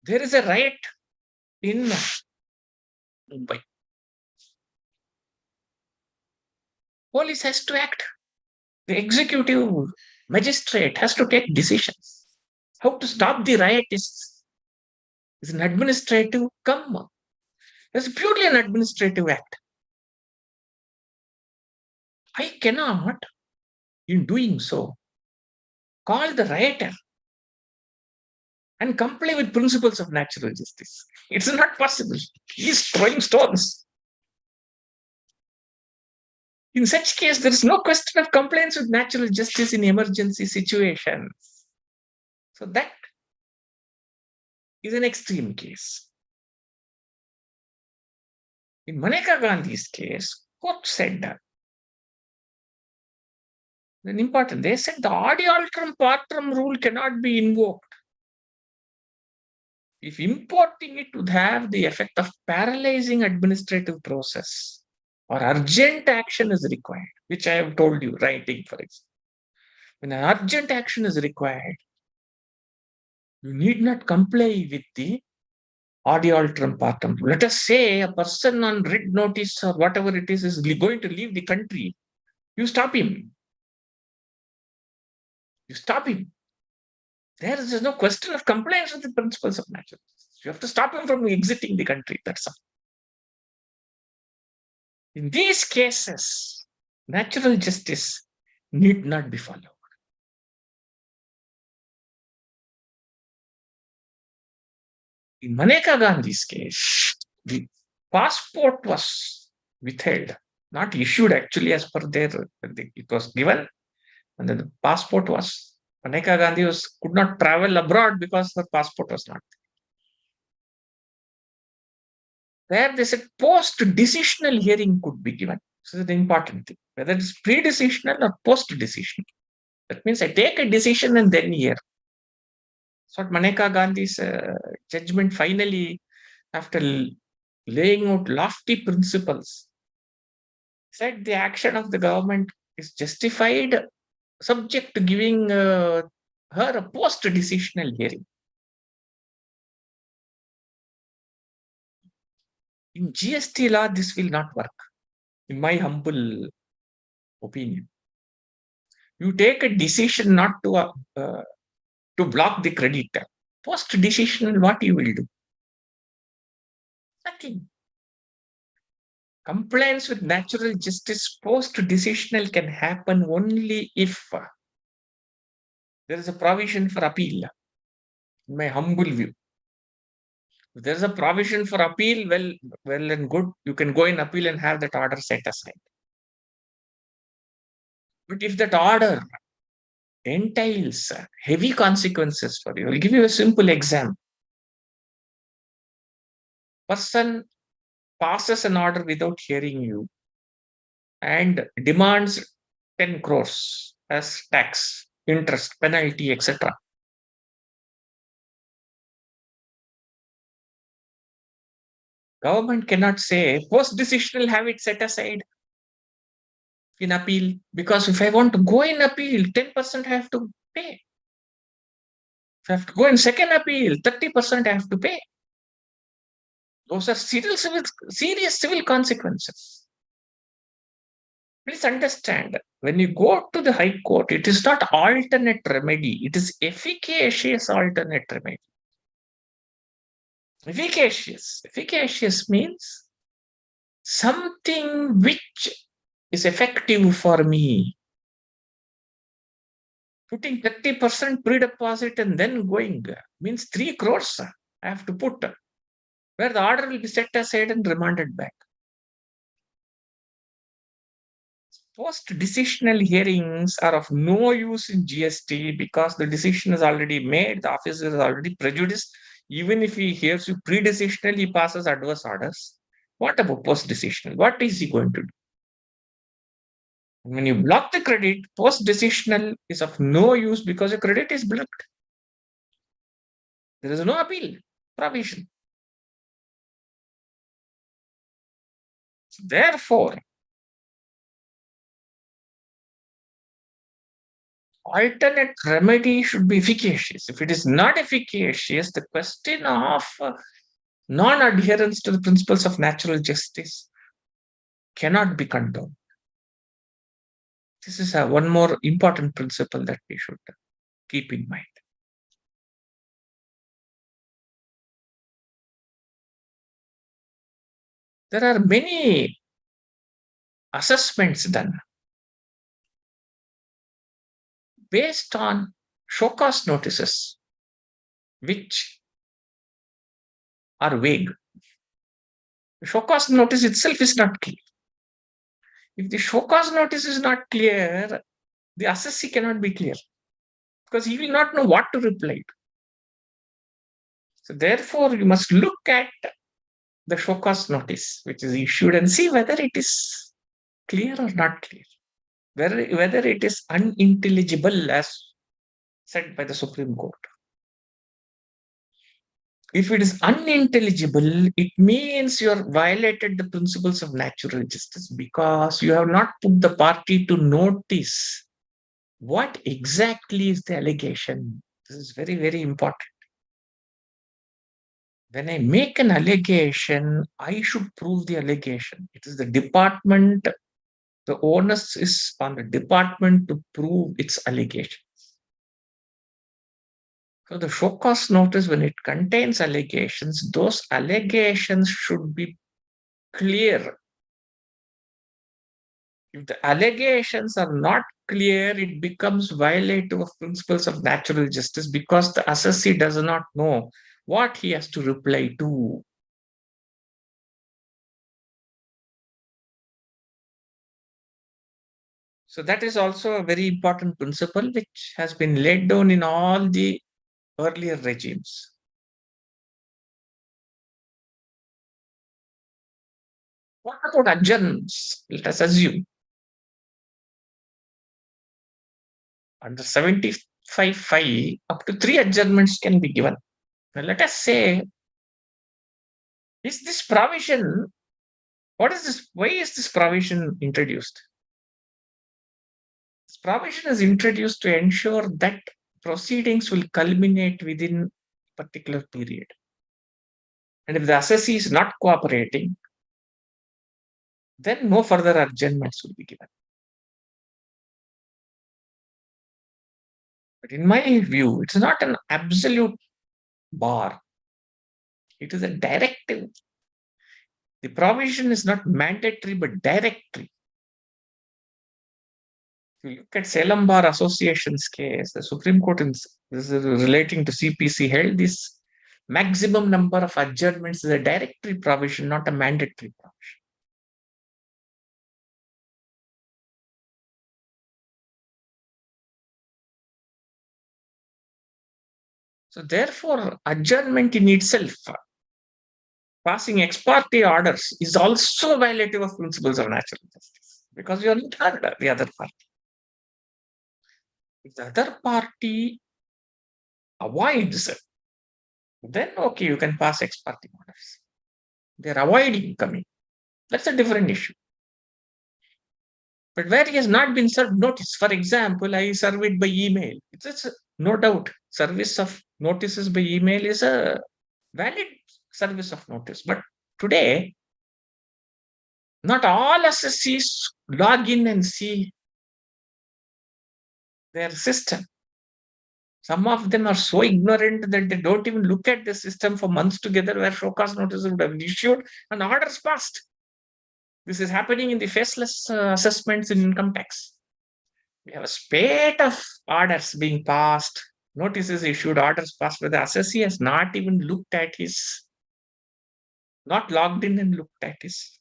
S4: There is a riot in Mumbai. Police has to act. The executive magistrate has to take decisions. How to stop the riot is an administrative come. It's purely an administrative act. I cannot, in doing so, call the rioter and comply with principles of natural justice. It's not possible. He's throwing stones. In such case, there is no question of compliance with natural justice in emergency situations. So that is an extreme case. In Maneka Gandhi's case, court said an important, they said the adi alteram patram rule cannot be invoked. If importing it would have the effect of paralyzing administrative process or urgent action is required, which I have told you, writing, for example. When an urgent action is required, you need not comply with the adi alteram partem. Let us say a person on writ notice or whatever it is going to leave the country. You stop him. You stop him. There is no question of compliance with the principles of natural justice. You have to stop him from exiting the country. That's all. In these cases, natural justice need not be followed. In Maneka Gandhi's case, the passport was withheld, not issued actually as per their, it was given, and then the passport was, Maneka Gandhi could not travel abroad because her passport was not there. There they said post-decisional hearing could be given. This is the important thing, whether it's pre-decisional or post-decisional. That means I take a decision and then hear. So Maneka Gandhi's judgment finally, after laying out lofty principles, said the action of the government is justified, subject to giving her a post-decisional hearing. In GST law, this will not work, in my humble opinion. You take a decision not to block the creditor. Post-decisional, what you will do? Nothing. Compliance with natural justice post-decisional can happen only if there is a provision for appeal, in my humble view. If there is a provision for appeal, well and good, you can go in appeal and have that order set aside. But if that order entails heavy consequences for you, I'll give you a simple example. Person passes an order without hearing you and demands 10 crores as tax, interest, penalty, etc. Government cannot say post-decisional have it set aside in appeal, because if I want to go in appeal, 10% I have to pay. If I have to go in second appeal, 30% I have to pay. Those are serious civil consequences. Please understand, when you go to the High Court, it is not alternate remedy, it is efficacious alternate remedy. Efficacious means something which is effective for me. Putting 30% pre-deposit and then going means 3 crores I have to put, where the order will be set aside and remanded back. Post-decisional hearings are of no use in GST because the decision is already made, the officer is already prejudiced. Even if he hears you pre-decisional, he passes adverse orders. What about post-decisional? What is he going to do? When you block the credit, post-decisional is of no use because the credit is blocked. There is no appeal provision. Therefore, alternate remedy should be efficacious. If it is not efficacious, the question of non-adherence to the principles of natural justice cannot be condoned. This is one more important principle that we should keep in mind. There are many assessments done based on show cause notices, which are vague. The show cause notice itself is not clear. If the show cause notice is not clear, the assessee cannot be clear because he will not know what to reply to. So therefore, you must look at the show cause notice which is issued and see whether it is clear or not clear, whether it is unintelligible as said by the Supreme Court. If it is unintelligible, it means you have violated the principles of natural justice because you have not put the party to notice what exactly is the allegation. This is very, very important. When I make an allegation, I should prove the allegation. It is the department, the onus is on the department to prove its allegation. So the show cause notice, when it contains allegations, those allegations should be clear. If the allegations are not clear, it becomes violative of principles of natural justice because the assessee does not know what he has to reply to. So that is also a very important principle which has been laid down in all the earlier regimes. What about adjournments? Let us assume under 75(5) up to 3 adjournments can be given. Now let us say, is this provision, what is this? Why is this provision introduced? This provision is introduced to ensure that proceedings will culminate within a particular period. And if the assessee is not cooperating, then no further adjournments will be given. But in my view, it's not an absolute bar. It is a directive. The provision is not mandatory, but directory. If you look at Salem Bar Association's case, the Supreme Court is relating to CPC held this maximum number of adjournments is a directory provision, not a mandatory provision. So therefore, adjournment in itself, passing ex parte orders, is also violative of principles of natural justice because you are not heard the other party. If the other party avoids it, then okay, you can pass ex parte orders. They're avoiding coming. That's a different issue. But where he has not been served notice, for example, I serve it by email. It's no doubt service of notices by email is a valid service of notice. But today, not all assessees log in and see their system. Some of them are so ignorant that they don't even look at the system for months together where show cause notices would have been issued and orders passed. This is happening in the faceless assessments in income tax. We have a spate of orders being passed, notices issued, orders passed, where the assessee has not even looked at his, not logged in and looked at his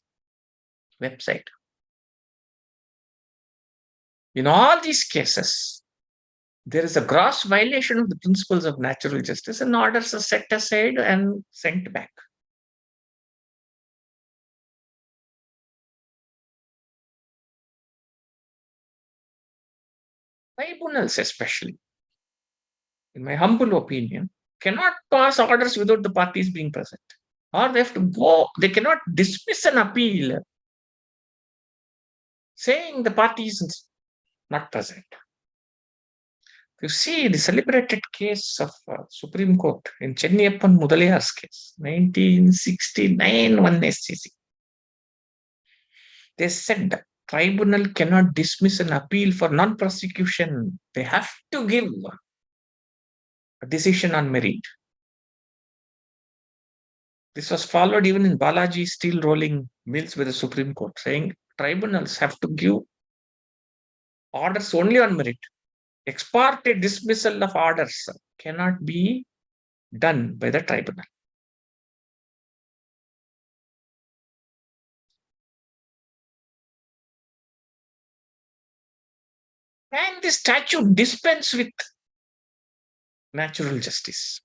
S4: website. In all these cases, there is a gross violation of the principles of natural justice and orders are set aside and sent back. Tribunals especially, in my humble opinion, cannot pass orders without the parties being present. Or they have to go, they cannot dismiss an appeal saying the party is not present. You see the celebrated case of Supreme Court in Chenniyappan Mudaliar's case, 1969, one SCC. They said tribunal cannot dismiss an appeal for non-prosecution. They have to give a decision on merit. This was followed even in Balaji steel rolling mills by the Supreme Court, saying tribunals have to give orders only on merit. Ex parte dismissal of orders cannot be done by the tribunal. And the statute dispense with natural justice.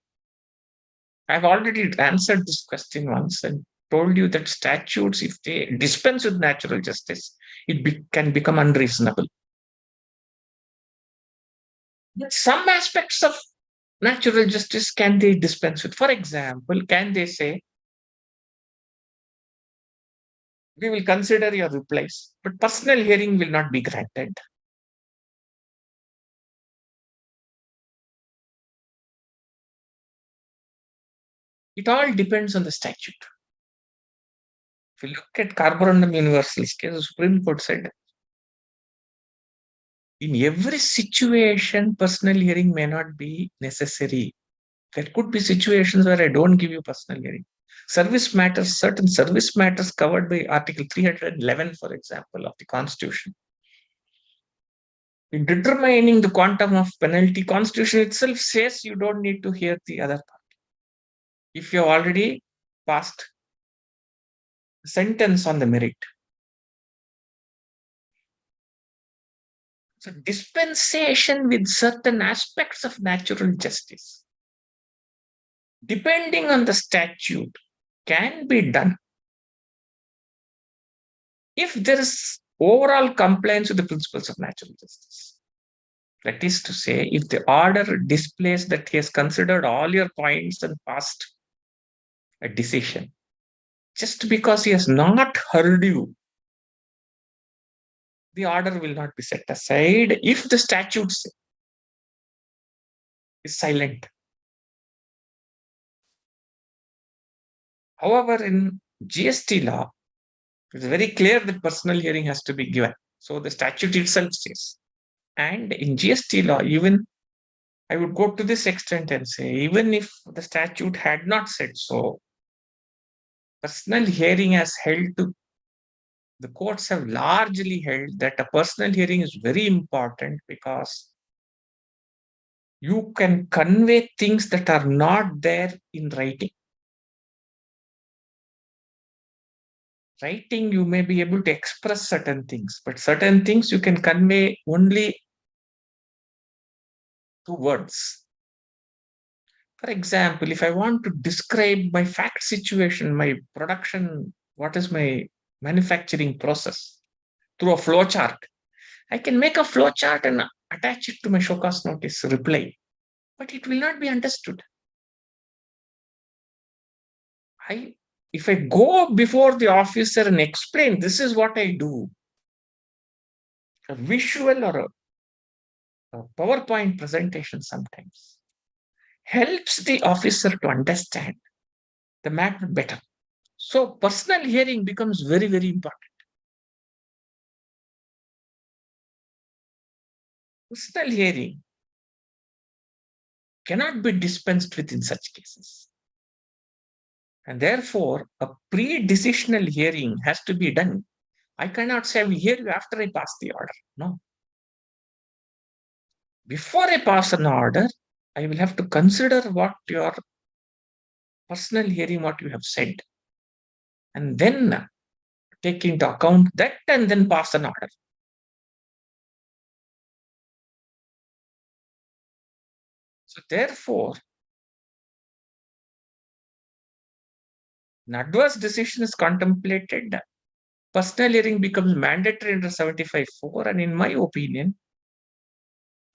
S4: I've already answered this question once and told you that statutes, if they dispense with natural justice, can become unreasonable. But some aspects of natural justice can they dispense with? For example, can they say, we will consider your replies, but personal hearing will not be granted. It all depends on the statute. If you look at Carborundum Universal's case, the Supreme Court said, in every situation, personal hearing may not be necessary. There could be situations where I don't give you personal hearing. Service matters, certain service matters covered by Article 311, for example, of the Constitution. In determining the quantum of penalty, Constitution itself says you don't need to hear the other party. If you have already passed a sentence on the merit. So dispensation with certain aspects of natural justice, depending on the statute, can be done if there is overall compliance with the principles of natural justice. That is to say, if the order displays that he has considered all your points and passed a decision, just because he has not heard you, the order will not be set aside if the statute is silent. However, in GST law, it's very clear that personal hearing has to be given. So the statute itself says. And in GST law, even I would go to this extent and say, even if the statute had not said so, personal hearing has held to, the courts have largely held that a personal hearing is very important because you can convey things that are not there in writing. Writing, you may be able to express certain things, but certain things you can convey only through words. For example, if I want to describe my fact situation, my production, what is my manufacturing process through a flow chart, I can make a flow chart and attach it to my show cause notice reply, but it will not be understood. If I go before the officer and explain, this is what I do, a visual or a PowerPoint presentation sometimes helps the officer to understand the matter better. So personal hearing becomes very, very important. Personal hearing cannot be dispensed with in such cases. And therefore, a pre-decisional hearing has to be done. I cannot say I will hear you after I pass the order. No. Before I pass an order, I will have to consider what your personal hearing, what you have said, and then take into account that and then pass an order. So therefore, an adverse decision is contemplated, personal hearing becomes mandatory under 75(4), and in my opinion,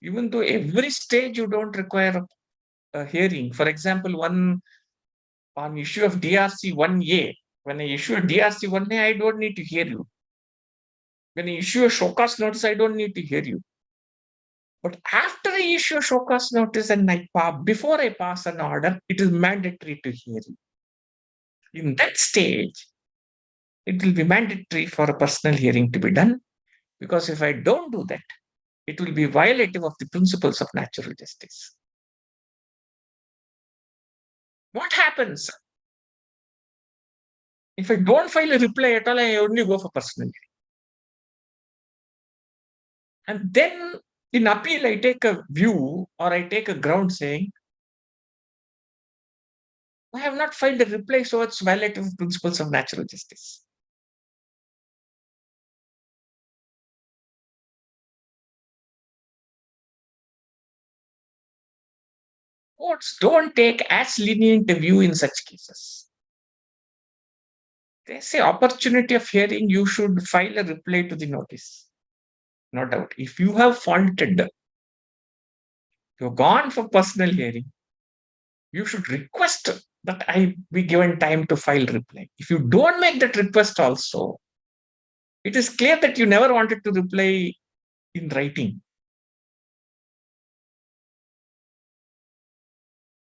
S4: even though every stage you don't require a hearing, for example, one on issue of DRC 1A, when I issue a DRC 1A, I don't need to hear you. When I issue a show cause notice, I don't need to hear you. But after I issue a show cause notice and before I pass an order, it is mandatory to hear you. In that stage, it will be mandatory for a personal hearing to be done, because if I don't do that, it will be violative of the principles of natural justice. What happens if I don't file a reply at all? I only go for personal hearing. And then in appeal, I take a view or I take a ground saying, I have not filed a reply, so it's violative of principles of natural justice. Courts don't take as lenient a view in such cases. They say opportunity of hearing, you should file a reply to the notice. No doubt. If you have faulted, you've gone for personal hearing, you should request that I be given time to file reply. If you don't make that request also, it is clear that you never wanted to reply in writing.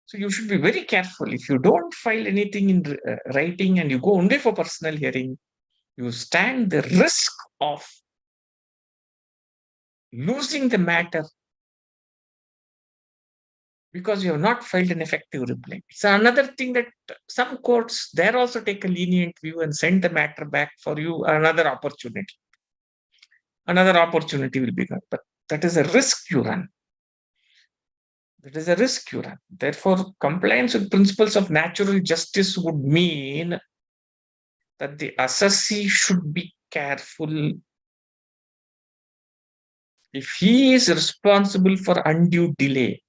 S4: So you should be very careful. If you don't file anything in writing and you go only for personal hearing, you stand the risk of losing the matter because you have not filed an effective reply. It's another thing that some courts there also take a lenient view and send the matter back for you another opportunity. Another opportunity will be gone, but that is a risk you run. That is a risk you run. Therefore, compliance with principles of natural justice would mean that the assessee should be careful. If he is responsible for undue delay,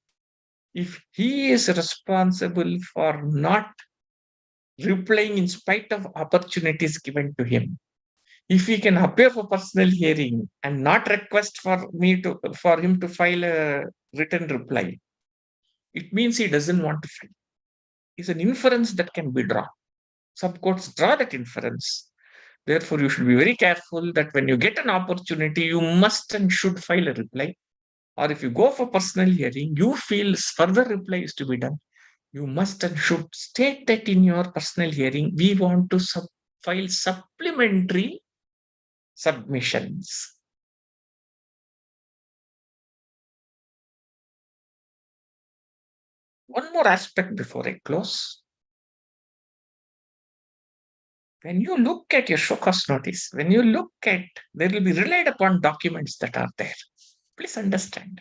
S4: if he is responsible for not replying in spite of opportunities given to him, if he can appear for personal hearing and not request for him to file a written reply, it means he doesn't want to file. It's an inference that can be drawn. Some courts draw that inference. Therefore, you should be very careful that when you get an opportunity, you must and should file a reply. Or if you go for personal hearing, you feel further reply is to be done, you must and should state that in your personal hearing, we want to file supplementary submissions. One more aspect before I close. When you look at your show cause notice, when you look at, there will be relied upon documents that are there. Please understand.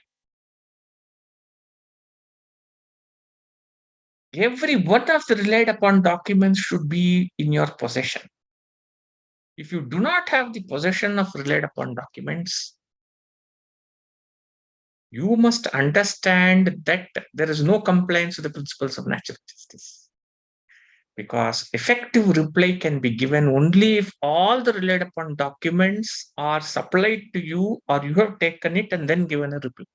S4: Every one of the relied upon documents should be in your possession. If you do not have the possession of relied upon documents, you must understand that there is no compliance with the principles of natural justice. Because effective reply can be given only if all the relied upon documents are supplied to you or you have taken it and then given a reply.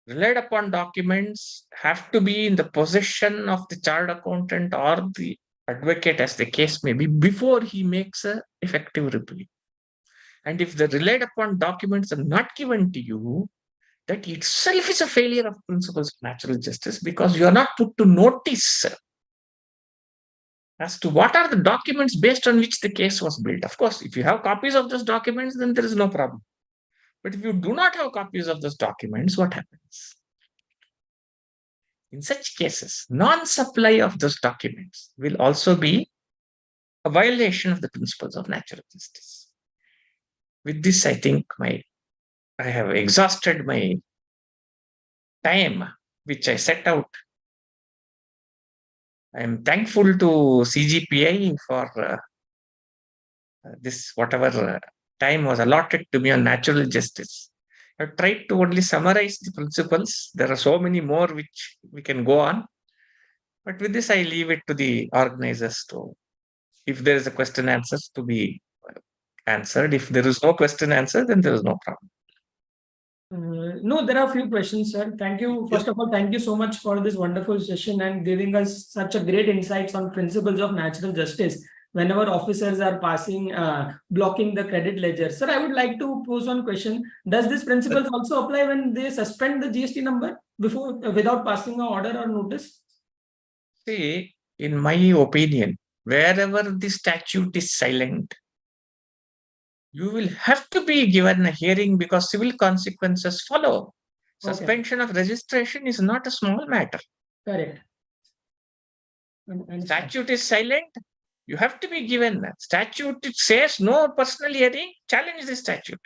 S4: Relied upon documents have to be in the possession of the chartered accountant or the advocate, as the case may be, before he makes an effective reply. And if the relied upon documents are not given to you, that itself is a failure of principles of natural justice, because you are not put to notice as to what are the documents based on which the case was built. Of course, if you have copies of those documents, then there is no problem. But if you do not have copies of those documents, what happens? In such cases, non-supply of those documents will also be a violation of the principles of natural justice. With this, I think I have exhausted my time, which I set out. I am thankful to CGPI for this, whatever time was allotted to me on natural justice. I've tried to only summarize the principles. There are so many more which we can go on. But with this, I leave it to the organizers to, if there is a question answers to be answered. If there is no question answer, then there is no problem.
S1: No, there are a few questions, sir. Thank you. First of all, thank you so much for this wonderful session and giving us such a great insights on principles of natural justice. whenever officers are passing, blocking the credit ledger. Sir, I would like to pose one question. Does this principle also apply when they suspend the GST number before, without passing an order or notice?
S4: See, in my opinion, wherever the statute is silent, you will have to be given a hearing because civil consequences follow. Suspension of registration is not a small matter.
S1: Correct.
S4: Statute is silent, you have to be given that. Statute, it says no personal hearing, challenge the statute.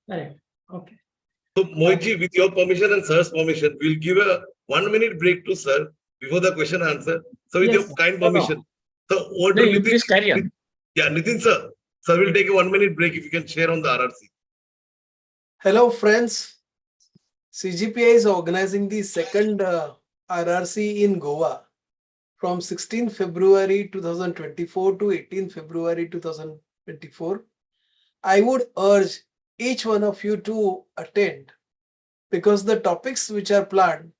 S1: Correct. Okay.
S5: So, Mohitji, with your permission and sir's permission, we'll give a 1 minute break to sir before the question answer. So, with
S1: Yes,
S5: your kind
S4: no, no.
S5: permission. So, over
S4: No,
S5: to
S4: you
S5: Nitin.
S4: please carry on.
S5: Yeah, Nitin sir. Sir will take a 1 minute break if you can share on the RRC.
S2: Hello, friends. CGPI is organizing the second RRC in Goa from 16 February 2024 to 18 February 2024. I would urge each one of you to attend because the topics which are planned,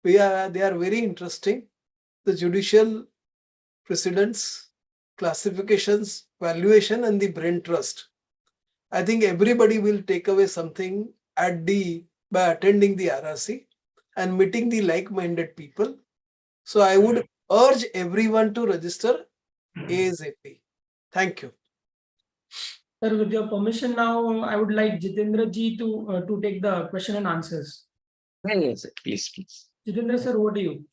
S2: they are very interesting. The judicial precedents, classifications, valuation, and the brain trust. I think everybody will take away something by attending the RRC and meeting the like-minded people. So I would urge everyone to register ASAP. Thank you.
S1: Sir, with your permission now, I would like Jitendra ji to take the question and answers.
S4: Yes, please.
S1: Jitendra sir, over to you.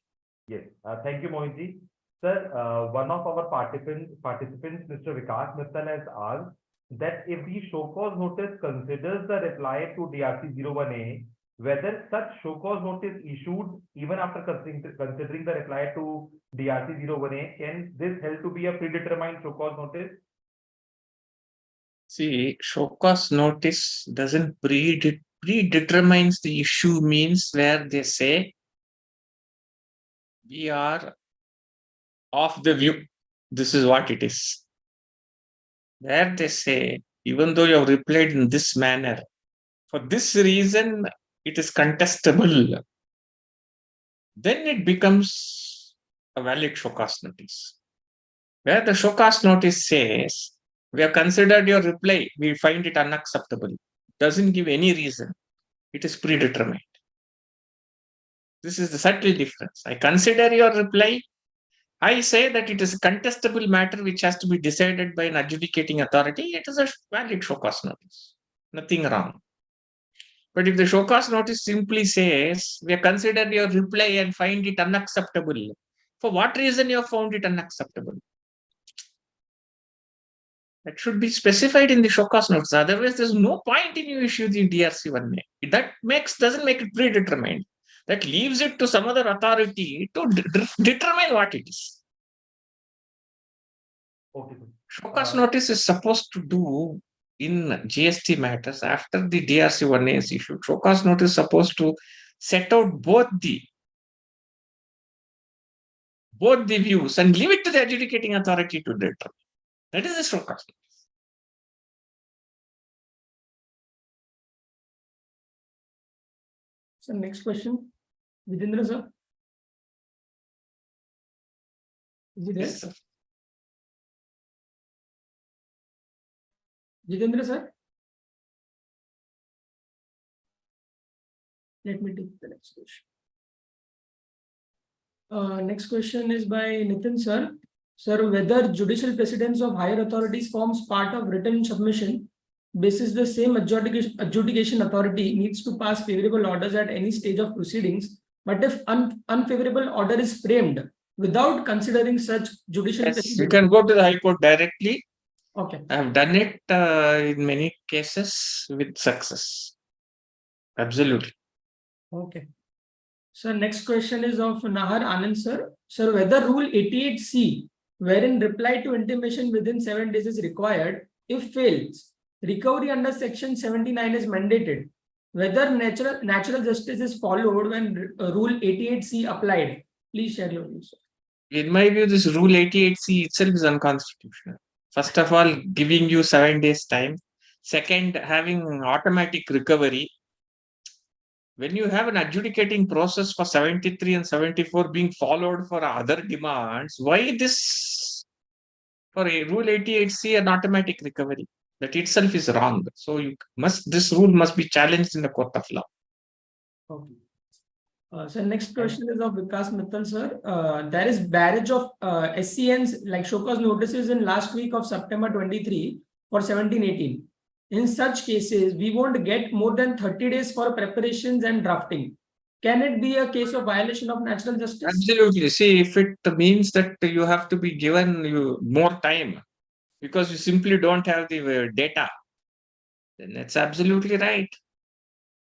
S6: Yes, thank you, Mohitji. Sir, one of our participants, Mr. Vikas Mittal, has asked that if the show cause notice considers the reply to DRC 01A, whether such show cause notice issued even after considering the reply to DRC 01A, can this held to be a predetermined show cause notice?
S4: See, show cause notice doesn't predetermines the issue, means where they say we are of the view, this is what it is. Where they say, even though you have replied in this manner, for this reason it is contestable, then it becomes a valid show cause notice. Where the show cause notice says, we have considered your reply, we find it unacceptable, doesn't give any reason, it is predetermined. This is the subtle difference. I consider your reply, I say that it is a contestable matter which has to be decided by an adjudicating authority. It is a valid show cause notice. Nothing wrong. But if the show cause notice simply says, we have considered your reply and find it unacceptable, for what reason you have found it unacceptable? That should be specified in the show cause notice. Otherwise, there's no point in you issue the DRC 1A. That doesn't make it predetermined. That leaves it to some other authority to determine what it is.
S6: Okay.
S4: Show cause notice is supposed to do in GST matters after the DRC 1A is issued. Show cause notice is supposed to set out both the views and leave it to the adjudicating authority to determine. That is the show cause notice.
S1: So next question, Jitendra sir. Is he there?
S4: Yes, sir.
S1: Jitendra sir. Let me take the next question. Next question is by Nitin sir. Sir, whether judicial precedence of higher authorities forms part of written submission, basis the same adjudication authority needs to pass favorable orders at any stage of proceedings. But if unfavorable order is framed without considering such judicial
S4: Yes, you can go to the High Court directly.
S1: Okay.
S4: I have done it in many cases with success. Absolutely.
S1: Okay. So next question is of Nahar Anand sir. Sir, whether Rule 88C, wherein reply to intimation within 7 days is required, if fails, recovery under Section 79 is mandated. Whether natural justice is followed when Rule 88C applied. Please share your views.
S4: In my view, this Rule 88C itself is unconstitutional. First of all, giving you 7 days time. Second, having automatic recovery. When you have an adjudicating process for 73 and 74 being followed for other demands, why this For a Rule 88C, an automatic recovery. That itself is wrong. So this rule must be challenged in the court of law.
S1: Okay. So next question is of Vikas Mittal, sir. There is barrage of SCNs like show cause notices in last week of September 23 for 17-18. In such cases, we won't get more than 30 days for preparations and drafting. Can it be a case of violation of natural justice?
S4: Absolutely. See, if it means that you have to be given more time because you simply don't have the data, then that's absolutely right.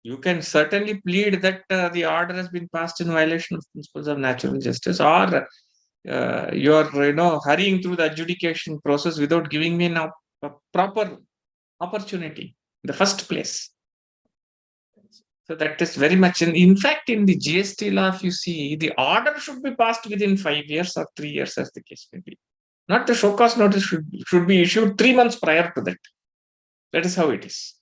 S4: You can certainly plead that the order has been passed in violation of principles of natural justice, or you're hurrying through the adjudication process without giving me a proper opportunity in the first place. So that is very much in fact, in the GST law, if you see, the order should be passed within 5 years or 3 years, as the case may be. Not the show cause notice should be issued 3 months prior to that. That is how it is.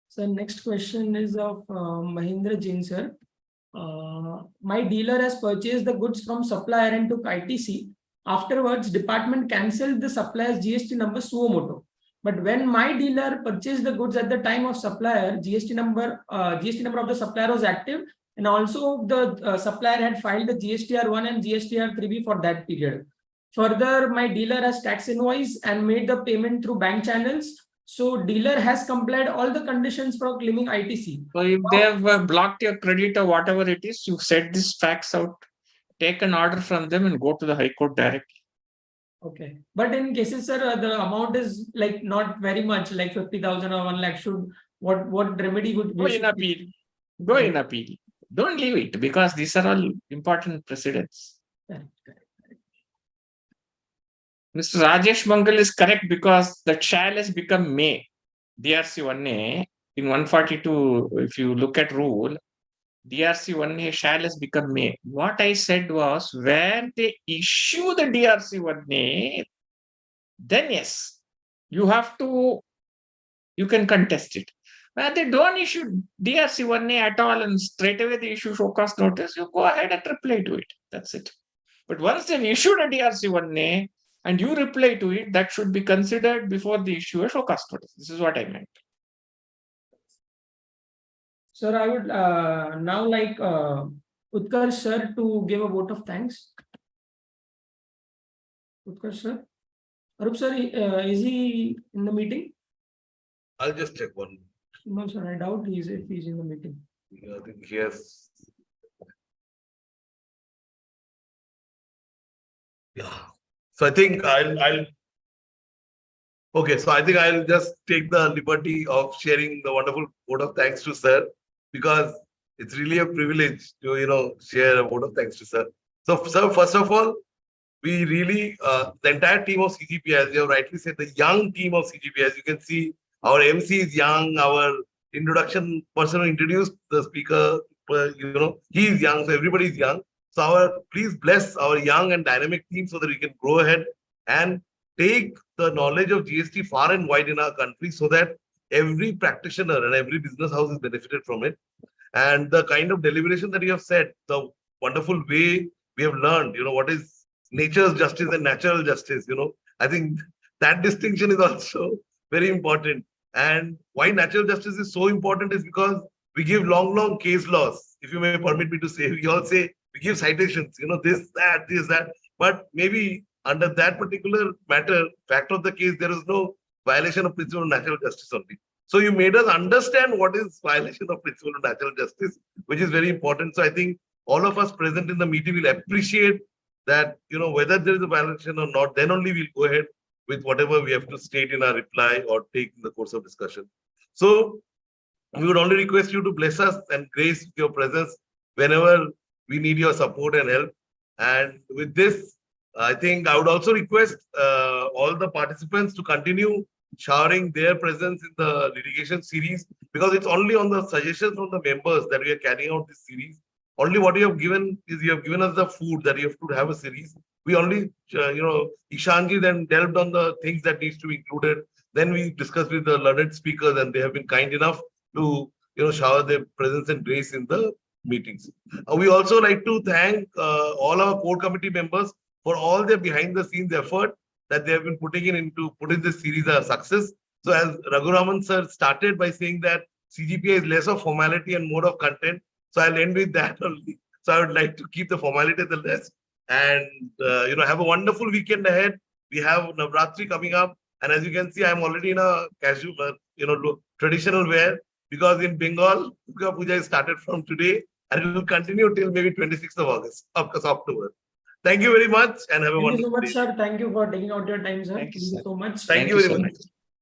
S1: So next question is of Mahindra Jain, sir. My dealer has purchased the goods from supplier and took ITC. Afterwards, department cancelled the supplier's GST number suo moto. But when my dealer purchased the goods at the time of supplier, GST number of the supplier was active, and also the supplier had filed the GSTR1 and GSTR3B for that period. Further, my dealer has tax invoice and made the payment through bank channels. So dealer has complied all the conditions for claiming ITC.
S4: So if they have blocked your credit or whatever it is, you set these facts out, take an order from them and go to the High Court directly.
S1: Okay. But in cases, sir, the amount is like not very much, like 50,000 or 1 lakh. Should what remedy would
S4: Go in appeal. Go in appeal. Don't leave it, because these are all important precedents. Mr. Rajesh Mangal is correct, because the shall has become may. DRC 1A in 142, if you look at rule, DRC 1A shall has become may. What I said was, where they issue the DRC 1A, then yes, you can contest it. Where they don't issue DRC 1A at all and straight away they issue show cause notice, you go ahead and reply to it. That's it. But once they've issued a DRC 1A and you reply to it, that should be considered before they issue a show cause notice. This is what I meant.
S1: Sir, I would now like Utkarsh sir to give a vote of thanks. Utkarsh sir. Arup sir, is he in the meeting?
S5: I'll just check one.
S1: No, sir, I doubt if he's in the meeting.
S5: I think he has. Yeah. So I think okay, so I think I'll just take the liberty of sharing the wonderful vote of thanks to sir, because it's really a privilege to, share a vote of thanks to sir. So, sir, first of all, we really, the entire team of CGPI, as you have rightly said, the young team of CGPI, as you can see, our MC is young, our introduction person who introduced the speaker, he is young, so everybody is young. So please bless our young and dynamic team so that we can go ahead and take the knowledge of GST far and wide in our country, so that every practitioner and every business house is benefited from it. And the kind of deliberation that you have said, the wonderful way we have learned, what is nature's justice and natural justice, I think that distinction is also very important. And why natural justice is so important is because we give long case laws. If you may permit me to say, we all say, we give citations, this, that, but maybe under that particular matter, fact of the case, there is no violation of principle of natural justice only. So you made us understand what is violation of principle of natural justice, which is very important. So I think all of us present in the meeting will appreciate that, whether there is a violation or not, then only we'll go ahead with whatever we have to state in our reply or take in the course of discussion. So we would only request you to bless us and grace with your presence whenever we need your support and help. And with this, I think I would also request all the participants to continue showering their presence in the litigation series, because it's only on the suggestions from the members that we are carrying out this series. Only what you have given is, you have given us the food that you have to have a series. We only, Ishanji then delved on the things that needs to be included. Then we discussed with the learned speakers, and they have been kind enough to, shower their presence and grace in the meetings. We also like to thank all our core committee members for all their behind the scenes effort that they have been putting into putting this series a success. So as Raghuraman sir started by saying that CGPI is less of formality and more of content. So I'll end with that only. So I would like to keep the formality the less and have a wonderful weekend ahead. We have Navratri coming up, and as you can see, I'm already in a casual, traditional wear because in Bengal, Durga Puja is started from today and it will continue till maybe 26th of August, October. Thank you very much and have a
S1: Thank you
S5: wonderful
S1: so much,
S5: day.
S1: sir. Thank you for taking out your time, sir.
S4: Thank you,
S1: Thank you
S4: sir.
S1: so much.
S5: Thank you very
S4: so
S5: much.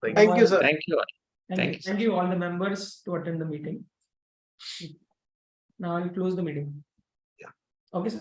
S4: much.
S2: Thank you, sir.
S4: Thank you all.
S1: Thank you.
S4: you, sir.
S1: Thank you all the members to attend the meeting. Now I'll close the meeting.
S5: Yeah.
S1: Okay, sir.